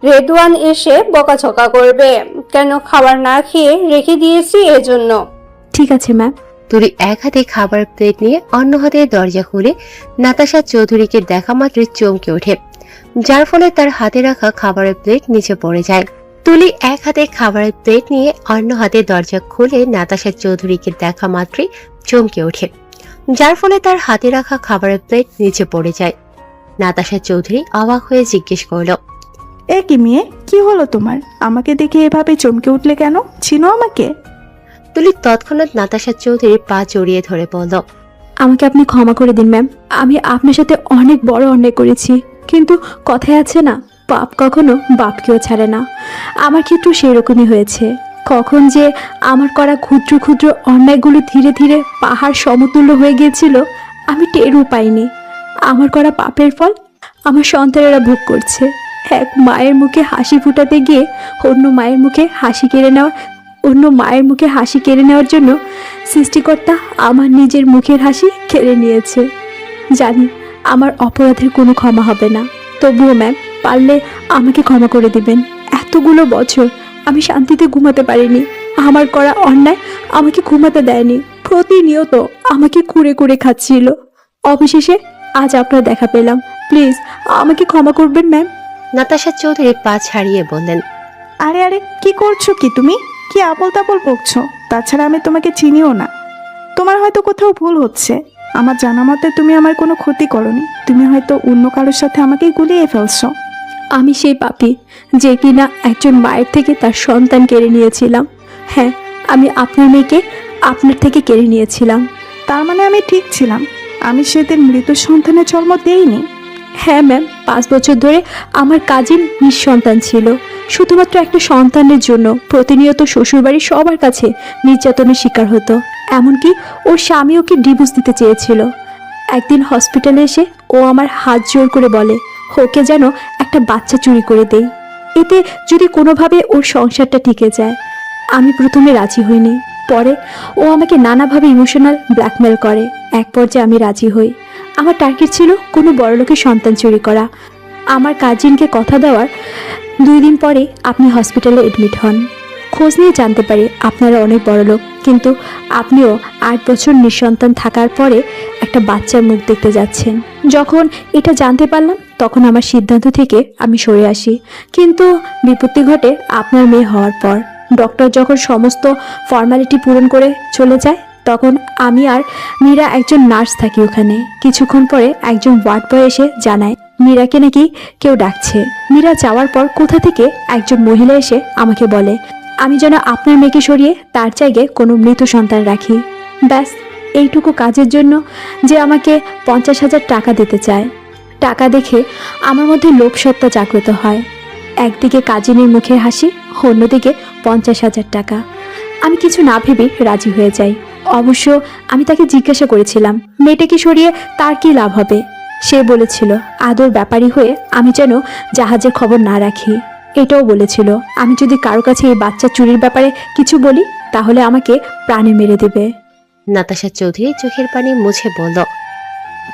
রেদওয়ান এসে বকাঝকা করবে। কেন খাবার না খেয়ে রেখে দিয়েছি এজন্য। ঠিক আছে ম্যাম। তুলি এক হাতে খাবার প্লেট নিয়ে অন্য হাতে দরজা খুলে নাতাশা চৌধুরীকে দেখা মাত্রই চমকে ওঠে, যার ফলে তার হাতে রাখা খাবারের প্লেট নিচে পড়ে যায়। তুলি এক হাতে খাবারের প্লেট নিয়ে অন্য হাতে দরজা খুলে নাতাশা চৌধুরীকে দেখা মাত্রই চমকে ওঠে, যার ফলে তার হাতে রাখা খাবারের প্লেট নিচে পড়ে যায়। নাতাশা চৌধুরী অবাক হয়ে জিজ্ঞেস করল। এ কি মেয়ে, কি হলো তোমার? আমাকে দেখে এভাবে চমকে উঠলে কেন? চিনো আমাকে? তুলি তৎক্ষণাৎ নাতাশা চৌধুরীর পা জড়িয়ে ধরে বলল। আমাকে আপনি ক্ষমা করে দিন ম্যাম, আমি আপনার সাথে অনেক বড় অন্যায় করেছি, কিন্তু কথায় আছে না, পাপ কখনো বাপকেও ছাড়ে না। আমার ক্ষেত্রেও সেই রকমই হয়েছে। কখন যে আমার করা ক্ষুদ্র ক্ষুদ্র অন্যায়গুলো ধীরে ধীরে পাহাড় সমতুল্য হয়ে গিয়েছিল, আমি টেরও পাইনি। আমার করা পাপের ফল আমার সন্তানেরা ভোগ করছে। এক মায়ের মুখে হাসি ফুটাতে গিয়ে অন্য মায়ের মুখে হাসি কেড়ে নেওয়ার জন্য সৃষ্টিকর্তা আমার নিজের মুখের হাসি কেড়ে নিয়েছে। জানি আমার অপরাধের কোনো ক্ষমা হবে না, তবুও ম্যাম পারলে আমাকে ক্ষমা করে দিবেন। এতগুলো বছর আমি শান্তিতে ঘুমাতে পারিনি। আমার করা অন্যায় আমাকে ঘুমাতে দেয়নি, প্রতিনিয়ত আমাকে কুরে কুরে খাচ্ছিল। অবশেষে আজ আপনার দেখা পেলাম, প্লিজ আমাকে ক্ষমা করবেন ম্যাম। নাতাশা চৌধুরী পা ছাড়িয়ে বললেন। আরে আরে, কি করছো কি তুমি? কি আবল তাবল বকছো? তাছাড়া আমি তোমাকে চিনিও না। তোমার হয়তো কোথাও ভুল হচ্ছে। আমার জানা মতে তুমি আমার কোনো ক্ষতি করনি, তুমি হয়তো অন্য কারোর সাথে আমাকে গুলিয়ে ফেলছো। আমি সেই পাপী যে কিনা একজন মায়ের থেকে তার সন্তান কেড়ে নিয়েছিলাম। হ্যাঁ, আমি আপনার মেয়েকে আপনার থেকে কেড়ে নিয়েছিলাম। তার মানে আমি ঠিক ছিলাম, আমি সেদিন মৃত সন্তানের জন্ম দেইনি। হ্যাঁ ম্যাম, 5 বছর ধরে আমার কাজিন নিঃসন্তান ছিল। শুধুমাত্র একটা সন্তানের জন্য প্রতিনিয়ত শ্বশুরবাড়ির সবার কাছে নির্যাতনের শিকার হতো। এমনকি ওর স্বামী ওকে ডিভোর্স দিতে চেয়েছিল। একদিন হসপিটালে এসে ও আমার হাত জোর করে বলে ওকে যেন একটা বাচ্চা চুরি করে দেই, এতে যদি কোনোভাবে ওর সংসারটা টিকে যায়। আমি প্রথমে রাজি হইনি, পরে ও আমাকে নানাভাবে ইমোশনাল ব্ল্যাকমেল করে। এক পর্যায়ে আমি রাজি হই। আমার টার্গেট ছিল কোনো বড়লোকের সন্তান চুরি করা। আমার কাজিনকে কথা দেওয়ার 2 দিন পরে আপনি হসপিটালে এডমিট হন। খোঁজ নিয়ে জানতে পারি আপনারা অনেক বড়লোক, কিন্তু আপনিও 8 বছর নিঃসন্তান থাকার পরে একটা বাচ্চার মুখ দেখতে যাচ্ছেন। যখন এটা জানতে পারলাম তখন আমার সিদ্ধান্ত থেকে আমি সরে আসি। কিন্তু বিপত্তি ঘটে আপনার মেয়ে হওয়ার পর। ডক্টর যখন সমস্ত ফর্মালিটি পূরণ করে চলে যায়, তখন আমি আর মীরা একজন নার্স থাকি ওখানে। কিছুক্ষণ পরে একজন ওয়ার্ড বয় এসে জানায় মীরাকে নাকি কেউ ডাকছে। মীরা যাওয়ার পর কোথা থেকে একজন মহিলা এসে আমাকে বলে আমি যেন আপনার মেয়েকে সরিয়ে তার জায়গায় কোনো মৃত সন্তান রাখি। ব্যাস, এইটুকু কাজের জন্য যে আমাকে 50,000 টাকা দিতে চায়। টাকা দেখে আমার মধ্যে লোভসত্তা জাগ্রত হয়। একদিকে কাজিনের মুখের হাসি, অন্যদিকে 50,000 টাকা। আমি কিছু না ভেবে রাজি হয়ে যাই। অবশ্য আমি তাকে জিজ্ঞাসা করেছিলাম মেয়েটাকে সরিয়ে তার কি লাভ হবে। সে বলেছিল আদর ব্যাপারী হয়ে আমি যেন জাহাজের খবর না রাখি। এটাও বলেছিল আমি যদি কারো কাছে এই বাচ্চা চুরির ব্যাপারে কিছু বলি তাহলে আমাকে প্রাণে মেরে দেবে। নাতাশা চৌধুরী চোখের পানি মুছে বলল,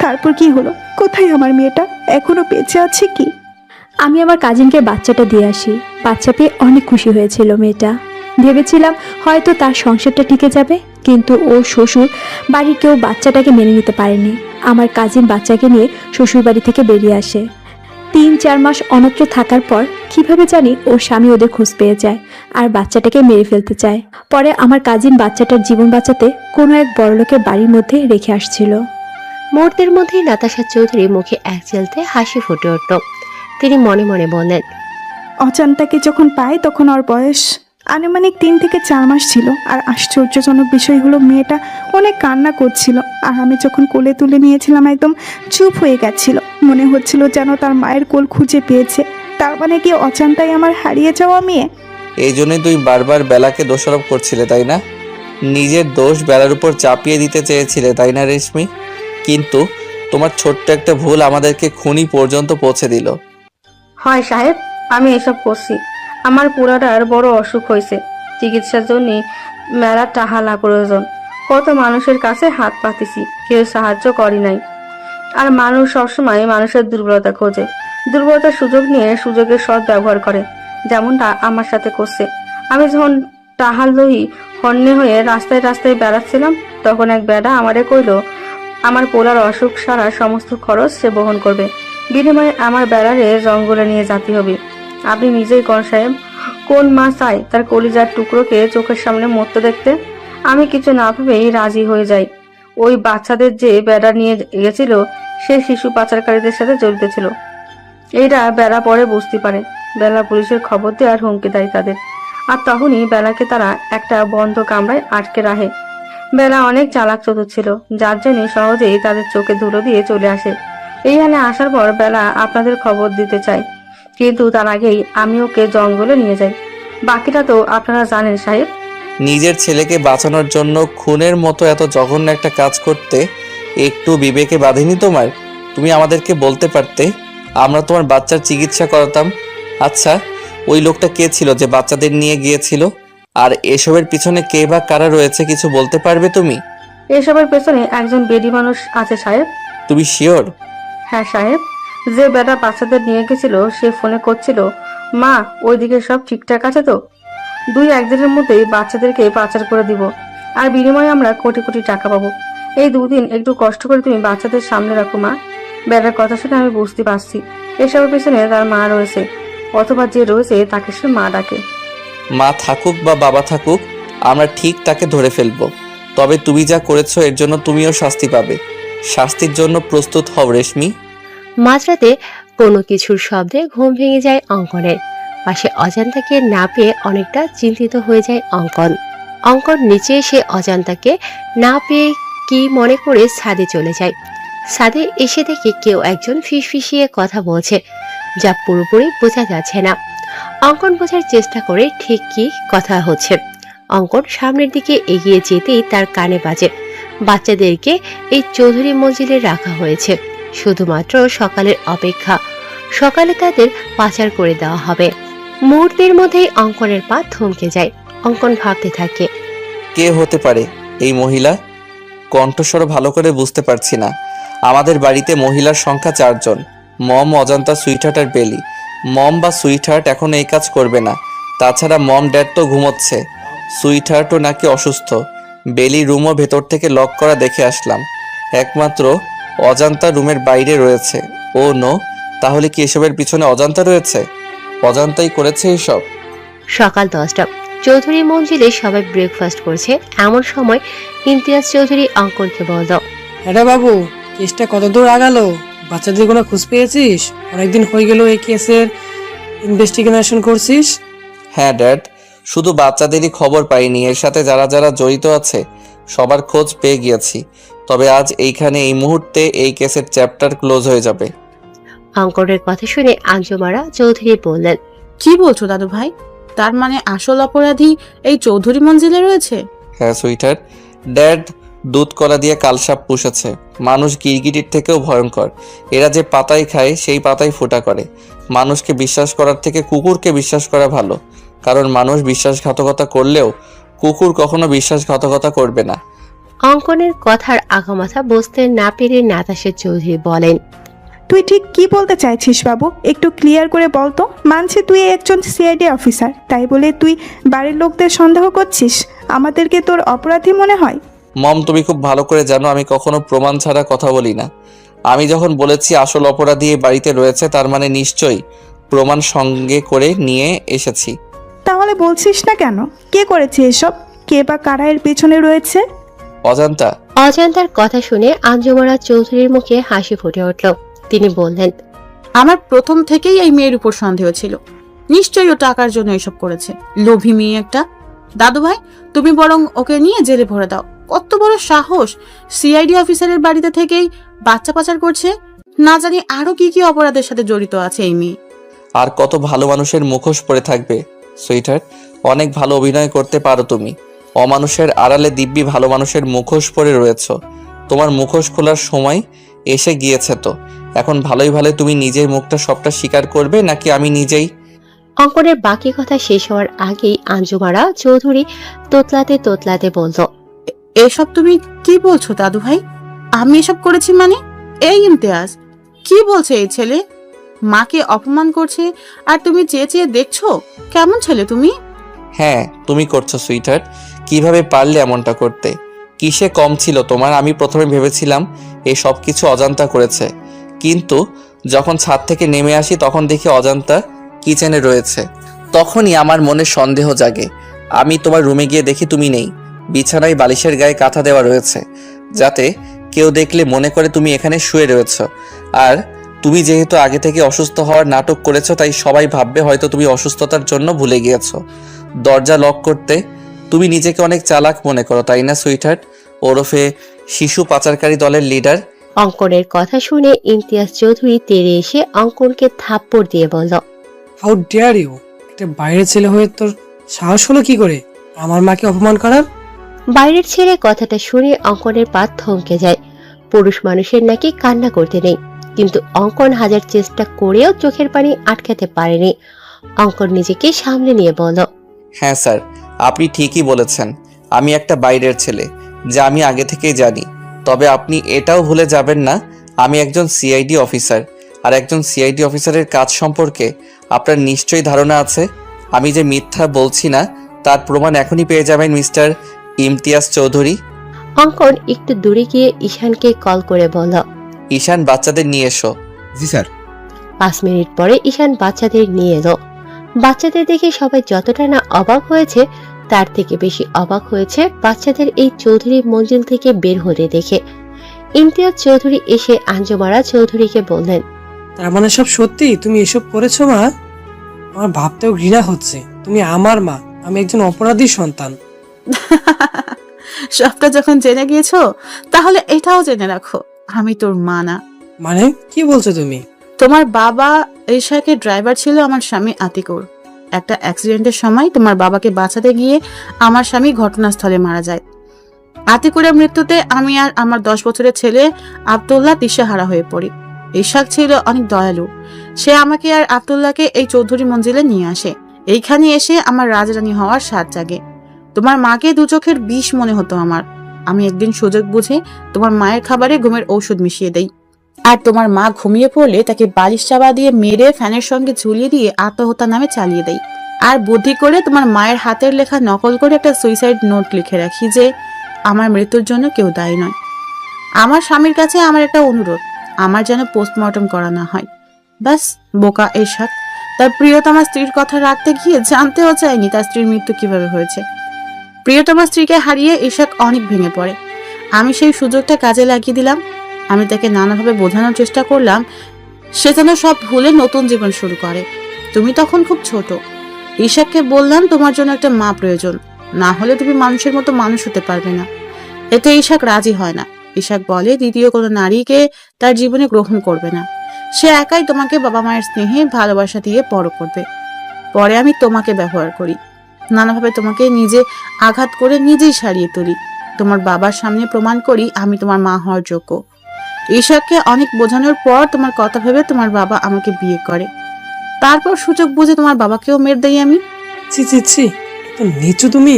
তারপর কি হলো? কোথায় আমার মেয়েটা? এখনো বেঁচে আছে কি? আমি আমার কাজিনকে বাচ্চাটা দিয়ে আসি। বাচ্চা পেয়ে অনেক খুশি হয়েছিল মেয়েটা। ভেবেছিলাম হয়তো তার সংসারটা টিকে যাবে, কিন্তু ও শ্বশুর বাড়ির কেউ বাচ্চাটাকে মেনে নিতে পারেনি। আমার কাজিন বাচ্চাকে নিয়ে শ্বশুর বাড়ি থেকে বেরিয়ে আসে। 3-4 মাস অন্যত্র থাকার পর কিভাবে জানি ওর স্বামী ওদের খোঁজ পেয়ে যায় আর বাচ্চাটাকে মেরে ফেলতে চায়। পরে আমার কাজিন বাচ্চাটার জীবন বাঁচাতে কোনো এক বড়লোকের বাড়ির মধ্যে রেখে আসছিল। মুহূর্তের মধ্যেই নাতাশা চৌধুরী মুখে এক চেলতে হাসি ফুটে উঠল। তিনি মনে মনে বললেন, অজান্তাকে যখন পাই তখন ওর বয়স আনুমানিক 3 থেকে 4 মাস ছিল। আর আশ্চর্যজনক বিষয় হলো মেয়েটা অনেক কান্না করছিল, আর আমি যখন কোলে তুলে নিয়েছিলাম একদম চুপ হয়ে গেছিল। মনে হচ্ছিল যেন তার মায়ের কোল খুঁজে পেয়েছে। তার মানে কি অজান্তাই আমার হারিয়ে যাওয়া মেয়ে? এই জন্যই তুই বারবার বেলাকে দোষারোপ করছিলে, তাই না? নিজের দোষ বেলার উপর চাপিয়ে দিতে চেয়েছিলে, তাই না রেশমি? কিন্তু তোমার ছোট্ট একটা ভুল আমাদেরকে খুনি পর্যন্ত পৌঁছে দিল। হয় সাহেব, আমি এসব করছি। আমার পুরাটার বড় অসুখ হয়েছে, চিকিৎসার জন্য মেলা টাহালা প্রয়োজন। কত মানুষের কাছে হাত পাতিছি, কেউ সাহায্য করি নাই। আর মানুষ সবসময় মানুষের দুর্বলতা খোঁজে, দুর্বলতার সুযোগ নিয়ে সুযোগের সৎ ব্যবহার করে, যেমনটা আমার সাথে করছে। আমি যখন টাহাল লই হন্যে হয়ে রাস্তায় রাস্তায় বেড়াচ্ছিলাম, তখন এক বেড়া আমারে কইল আমার পোলার অসুখ সারা সমস্ত খরচ সে বহন করবে, বিনিময়ে আমার বেড়ারে জঙ্গলে নিয়ে যেতে হবে। আপনি নিজেই কোন সাহেব, কোন মা চায় তার কলিজার টুকরোকে চোখের সামনে মরতে দেখতে? আমি কিছু না ভেবেই রাজি হয়ে যাই। ওই বাচ্চাদের যে বেড়া নিয়ে গেছিল সে শিশু পাচারকারীদের সাথে জড়িত ছিল। এইটা বেড়া পরে বুঝতে পারে। বেলা পুলিশের খবর দেওয়ার হুমকি দেয় তাদের। আর তখনই বেলাকে তারা একটা বন্ধ কামরায় আটকে রাখে। বেলা অনেক চালাক চতুর ছিল, যার জন্য সহজেই তাদের চোখে ধুলো দিয়ে চলে আসে। এইখানে আসার পর বেলা আপনাদের খবর দিতে চায়, কিন্তু তার আগেই আমি ওকে জঙ্গলে নিয়ে যাই। বাকিটা তো আপনারা জানেন সাহেব। নিজের ছেলেকে বাঁচানোর জন্য খুনের মতো এত জঘন্য একটা কাজ করতে একটু বিবেকে বাঁধেনি তোমার? তুমি আমাদেরকে বলতে পারতে, আমরা তোমার বাচ্চার চিকিৎসা করাতাম। আচ্ছা, ওই লোকটা কে ছিল যে বাচ্চাদের নিয়ে গিয়েছিল? আর এসবের পিছনে কে বা কারা রয়েছে কিছু বলতে পারবে তুমি? এসবের পেছনে একজন বেডি মানুষ আছে সাহেব। তুমি শিওর? হ্যাঁ সাহেব, যে বেটা বাচ্চাদের নিয়ে গেছিল সে ফোনে করছিল, মা ওইদিকে সব ঠিকঠাক আছে তো? 2-1 দিনের মধ্যেই বাচ্চাদেরকে পাচার করে দিব, আর বিনিময়ে আমরা কোটি কোটি টাকা পাবো। এই 2 দিন একটু কষ্ট করে তুমি বাচ্চাদের সামনে রাখো মা। বেটার কথা শুনে আমি বুঝতে পারছি এসবের পেছনে তার মা রয়েছে, অথবা যে রয়েছে তাকে সে মা ডাকে। মা থাকুক বা বাবা থাকুক, আমরা ঠিক তাকে ধরে ফেলবো। তবে তুমি যা করেছো এর জন্য তুমিও শাস্তি পাবে। শাস্তির জন্য প্রস্তুত হও রেশমি। মাঝরাতে কোনো কিছুর শব্দে ঘুম ভেঙে যায় অঙ্কনের। পাশে অজান্তাকে না পেয়ে অনেকটা চিন্তিত হয়ে যায় অঙ্কন। অঙ্কন নিচে এসে অজান্তাকে না পেয়ে কি মনে করে ছাদে চলে যায়। ছাদে এসে দেখে কেউ একজন ফিসফিসিয়ে কথা বলছে, যা পুরোপুরি বোঝা যাচ্ছে না। অঙ্কন বোঝার চেষ্টা করে ঠিক কি কথা হচ্ছে। অঙ্কন সামনের দিকে এগিয়ে যেতেই তার কানে বাজে, বাচ্চাদেরকে এই চৌধুরী মঞ্জিলে রাখা হয়েছে শুধুমাত্র সকালের অপেক্ষা। সকালে তাদের পাচার করে দেওয়া হবে। মুহূর্তের মধ্যেই অঙ্কনের পা থমকে যায়। অঙ্কন ভাবতে থাকে, কে হতে পারে এই মহিলা? কণ্ঠস্বর ভালো করে বুঝতে পারছি না। আমাদের বাড়িতে মহিলার সংখ্যা 4 জন, মম, অজান্তা, সুইটহার্ট আর বেলি। মম বা সুইটহার্ট এখন এই কাজ করবে না। তাছাড়া মম ড্যাড তো ঘুমোচ্ছে, সুইটহার্টও নাকি অসুস্থ। বেলি রুমও ভেতর থেকে লক করা দেখে আসলাম। একমাত্র অজান্তা রুমের বাইরে রয়েছে। ও নো, তাহলে কি এসবের পিছনে অজান্তা রয়েছে? অজান্তাই করেছে এসব। সকাল 10টা। চৌধুরী মঞ্জিলে সবাই ব্রেকফাস্ট করছে। এমন সময় ইমতিয়াজ চৌধুরী অঙ্কনকে বলল, আরে বাবু, কেসটা কত দূর আগালো? বাচ্চাদের কোনো খোঁজ পেয়েছিস? অনেকদিন হয়ে গেল এই কেসের ইনভেস্টিগেশন করছিস। হ্যাঁ ড্যাড, শুধু বাচ্চাদেরই খবর পাইনি, এর সাথে যারা যারা জড়িত আছে সবার খোঁজ পেয়ে গিয়েছি। তবে আজ এইখানে এই মুহূর্তে এই কেসের চ্যাপ্টার ক্লোজ হয়ে যাবে। অঙ্কনের কথা শুনে আঞ্জুমারা চৌধুরী বললেন, কি বলছো দাদু ভাই? তার মানে আসল অপরাধী এই চৌধুরী মঞ্জিলে রয়েছে? হ্যাঁ সুইটার, ড্যাড দুধ কলা দিয়ে কালসাপ পুষেছে। মানুষ গিরগিটির থেকেও ভয়ঙ্কর। এরা যে পাতায় খায় সেই পাতায় ফোঁটা করে। মানুষকে বিশ্বাস করার থেকে কুকুরকে বিশ্বাস করা ভালো, কারণ মানুষ বিশ্বাসঘাতকতা করলেও কুকুর কখনো বিশ্বাসঘাতকতা করবে না। অঙ্কনের কথার আগামাথা বুঝতে না পেরে নাতাশা চৌধুরী বলেন, তুই ঠিক কি বলতে চাইছিস বাবু? একটু ক্লিয়ার করে বল তো। মানছি তুই একজন সিআইডি অফিসার, তাই বলে তুই বাড়ির লোকদের সন্দেহ করছিস? আমাদেরকে তোর অপরাধী মনে হয়? মম, তুমি খুব ভালো করে জানো আমি কখনো প্রমাণ ছাড়া কথা বলি না। আমি যখন বলেছি আসল অপরাধী এই বাড়িতে রয়েছে, তার মানে নিশ্চয়ই প্রমাণ সঙ্গে করে নিয়ে এসেছি। তাহলে বলছিস না কেন? কে করেছে এসব? কে বা কারা এর পেছনে রয়েছে? অজান্তা। অজান্তার কথা শুনে আঞ্জুমারা চৌধুরীর মুখে হাসি ফুটে উঠল। তিনি বললেন, আমার প্রথম থেকেই এই মেয়ের উপর সন্দেহ ছিল। নিশ্চয়ই ও টাকার জন্য এসব করেছে। লোভী মেয়ে একটা। দাদু ভাই, তুমি বরং ওকে নিয়ে জেলে ভরে দাও। কত বড় সাহস! সিআইডি অফিসারের বাড়িতে থেকেই বাচ্চা পাচার করছে। না জানি আরো কি কি অপরাধের সাথে জড়িত আছে এই মেয়ে। আর কত ভালো মানুষের মুখোশ পরে থাকবে সুইটহার্ট। অনেক ভালো অভিনয় করতে পারো তুমি। অমানুষের আড়ালে দিব্যি ভালো মানুষের মুখোশ পরে রয়েছ। তোমার মুখোশ খোলার সময় এসে গিয়েছে তো। এখন ভালোই ভালোই তুমি নিজের মুখটা সবটা স্বীকার করবে নাকি আমি নিজেই? অঙ্কনের বাকি কথা শেষ হওয়ার আগেই আঞ্জুমারা চৌধুরী তোতলাতে তোতলাতে বলল, এসব তুমি কি বলছো দাদু ভাই? আমি এসব করেছি মানে? এই ইমতিয়াজ, কি বলছে এই ছেলে? মাকে অপমান করছে আর তুমি চেয়ে চেয়ে দেখছো? কেমন ছেলে তুমি? হ্যাঁ তুমি করছো সুইটহার্ট। কিভাবে পারলে এমনটা করতে? কিসে কম ছিল তোমার? আমি প্রথমে ভেবেছিলাম এই সব কিছু অজান্তা করেছে, কিন্তু যখন ছাদ থেকে নেমে আসি তখন দেখি অজান্তা কিচেনে রয়েছে। তখনই আমার মনে সন্দেহ জাগে। আমি তোমার রুমে গিয়ে দেখি তুমি নেই। বিছানায় বালিশের গায়ে কাঁথা দেওয়া রয়েছে, যাতে কেউ দেখলে মনে করে তুমি এখানে শুয়ে রয়েছ। আর তুমি যেহেতু আগে থেকে অসুস্থ হওয়ার নাটক করেছো, তাই সবাই ভাববে হয়তো তুমি অসুস্থতার জন্য ভুলে গিয়েছো দরজা লক করতে। তুমি নিজেকে অনেক চালাক মনে করো, তাই না সুইটহার্ট, ওরফে শিশু পাচারকারী দলের লিডার? অঙ্কনের কথা শুনে ইমতিয়াজ চৌধুরী তেড়ে এসে অঙ্কনকে থাপ্পড় দিয়ে বলল, হাউ ডেয়ার ইউ! একটা বাইরের ছেলে হয়ে তোর সাহস হলো কি করে আমার মাকে অপমান করার? বাইরের ছেলে কথাটা শুনে অঙ্কনের পা থমকে যায়। পুরুষ মানুষের নাকি কান্না করতে নেই, কিন্তু অঙ্কন হাজার চেষ্টা করেও চোখের পানি আটকাতে পারেনি। অঙ্কন নিজেকে সামলে নিয়ে বলল, হ্যাঁ স্যার, আপনি ঠিকই বলেছেন। আমি একটা বাইরের ছেলে, যা আমি আগে থেকেই জানি। তবে আপনি এটাও ভুলে যাবেন না আমি একজন সিআইডি অফিসার, আর একজন সিআইডি অফিসারের কাজ সম্পর্কে আপনার নিশ্চয়ই ধারণা আছে। আমি যে মিথ্যা বলছি না তার প্রমাণ এখনই পেয়ে যাবেন মিস্টার ইমতিয়াজ চৌধুরী। অঙ্কন একটু দূরে গিয়ে ঈশানকে কল করে বলল, ঈশান, বাচ্চাদের নিয়ে এসো। জি স্যার। 5 মিনিট পরে ঈশান বাচ্চাদের নিয়ে এলো। বাচ্চাদের দেখে সবাই যতটা না অবাক হয়েছে তার থেকে বেশি অবাক হয়েছে বাচ্চাদের এই চৌধুরী মঞ্জিল থেকে বের হতে দেখে। ইমতিয়াজ চৌধুরী এসে আঞ্জুমারা চৌধুরীকে বললেন, তার মানে সব সত্যি? তুমি এসব করেছো মা? আমার ভাবতেও ঘৃণা হচ্ছে। তুমি আমার মা, আমি একজন অপরাধী সন্তান। সবটা যখন জেনে গিয়েছো তাহলে এটাও জেনে রাখো, আমি তোর মা না। মানে কি বলছো তুমি? তোমার বাবা রিশাকের ড্রাইভার ছিল আমার স্বামী আতিকুর। একটা অ্যাক্সিডেন্টের সময় তোমার বাবাকে বাঁচাতে গিয়ে আমার স্বামী ঘটনাস্থলে মারা যায়। আতিকুরের মৃত্যুতে আমি আর আমার 10 বছরের ছেলে আব্দুল্লাহ দিশেহারা হয়ে পড়ি। ইশাক ছিল অনেক দয়ালু। সে আমাকে আর আব্দুল্লাহকে এই চৌধুরী মঞ্জিলে নিয়ে আসে। এইখানে এসে আমার রাজরানী হওয়ার স্বাদ জাগে। তোমার মাকে দু চোখের বিষ মনে হতো আমার। আমি একদিন সুযোগ বুঝে তোমার মায়ের খাবারে ঘুমের ঔষধ মিশিয়ে দেই, আর তোমার মা ঘুমিয়ে পড়লে তাকে বালিশ চাপা দিয়ে মেরে ফ্যানের সঙ্গে ঝুলিয়ে দিয়ে আত্মহত্যা নামে চালিয়ে দেই। আর বুদ্ধি করে তোমার মায়ের হাতের লেখা নকল করে একটা সুইসাইড নোট লিখে রাখি যে আমার মৃত্যুর জন্য কেউ দায়ী নয়। আমার স্বামীর কাছে আমার একটা অনুরোধ, আমার যেন পোস্টমর্টম করা না হয়। ব্যাস। বোকা ইশাক তার প্রিয়তমা স্ত্রীর কথা রাখতে গিয়ে জানতেও চায়নি তার স্ত্রীর মৃত্যু কিভাবে হয়েছে। প্রিয়তমা স্ত্রীকে হারিয়ে ইশাক অনেক ভেঙে পড়ে। আমি সেই সুযোগটা কাজে লাগিয়ে দিলাম। আমি তাকে নানাভাবে বোঝানোর চেষ্টা করলাম সে যেন সব ভুলে নতুন জীবন শুরু করে। তুমি তখন খুব ছোট। ইশাককে বললাম তোমার জন্য একটা মা প্রয়োজন, না হলে তুমি মানুষের মতো মানুষ হতে পারবে না। এতে ইশাক রাজি হয় না। ইশাক বলে দ্বিতীয় কোনো নারীকে তার জীবনে গ্রহণ করবে না। সে একাই তোমাকে বাবা মায়ের স্নেহে ভালোবাসা দিয়ে বড় করবে। পরে আমি তোমাকে ব্যবহার করি, নানাভাবে তোমাকে নিজে আঘাত করে নিজেই সারিয়ে তুলি। তোমার বাবার সামনে প্রমাণ করি আমি তোমার মা হওয়ার যোগ্য। ইশাককে অনেক বোঝানোর পর তোমার কথা ভেবে তোমার বাবা আমাকে বিয়ে করে। তারপর সুযোগ বুঝে তোমার বাবাকেও মেরে দেই আমি। ছি ছি ছি, এত নিচু তুমি!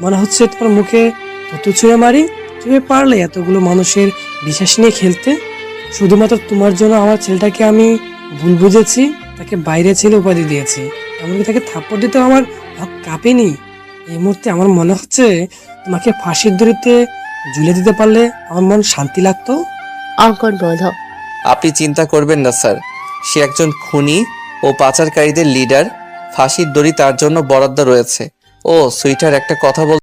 মনে হচ্ছে তোমার মুখে থুতু ছুঁড়ে মারি। তুমি পারলে এতগুলো মানুষের বিশ্বাস নিয়ে খেলতে? শুধুমাত্র তোমার জন্য আমার ছেলেটাকে আমি ভুল বুঝেছি, তাকে বাইরে ছেলে উপাধি দিয়েছি, এমনকি তাকে থাপ্পড় দিতেও আমার হাত কাঁপেনি। এই মুহূর্তে আমার মনে হচ্ছে তোমাকে ফাঁসির দড়িতে ঝুলে দিতে পারলে আমার মন শান্তি লাগতো। অঙ্কন বলল, আপনি চিন্তা করবেন না স্যার, সে একজন খুনি ও পাচারকারীদের লিডার। ফাঁসির দড়ি তার জন্য বরাদ্দ রয়েছে। ও সুইটার, একটা কথা বল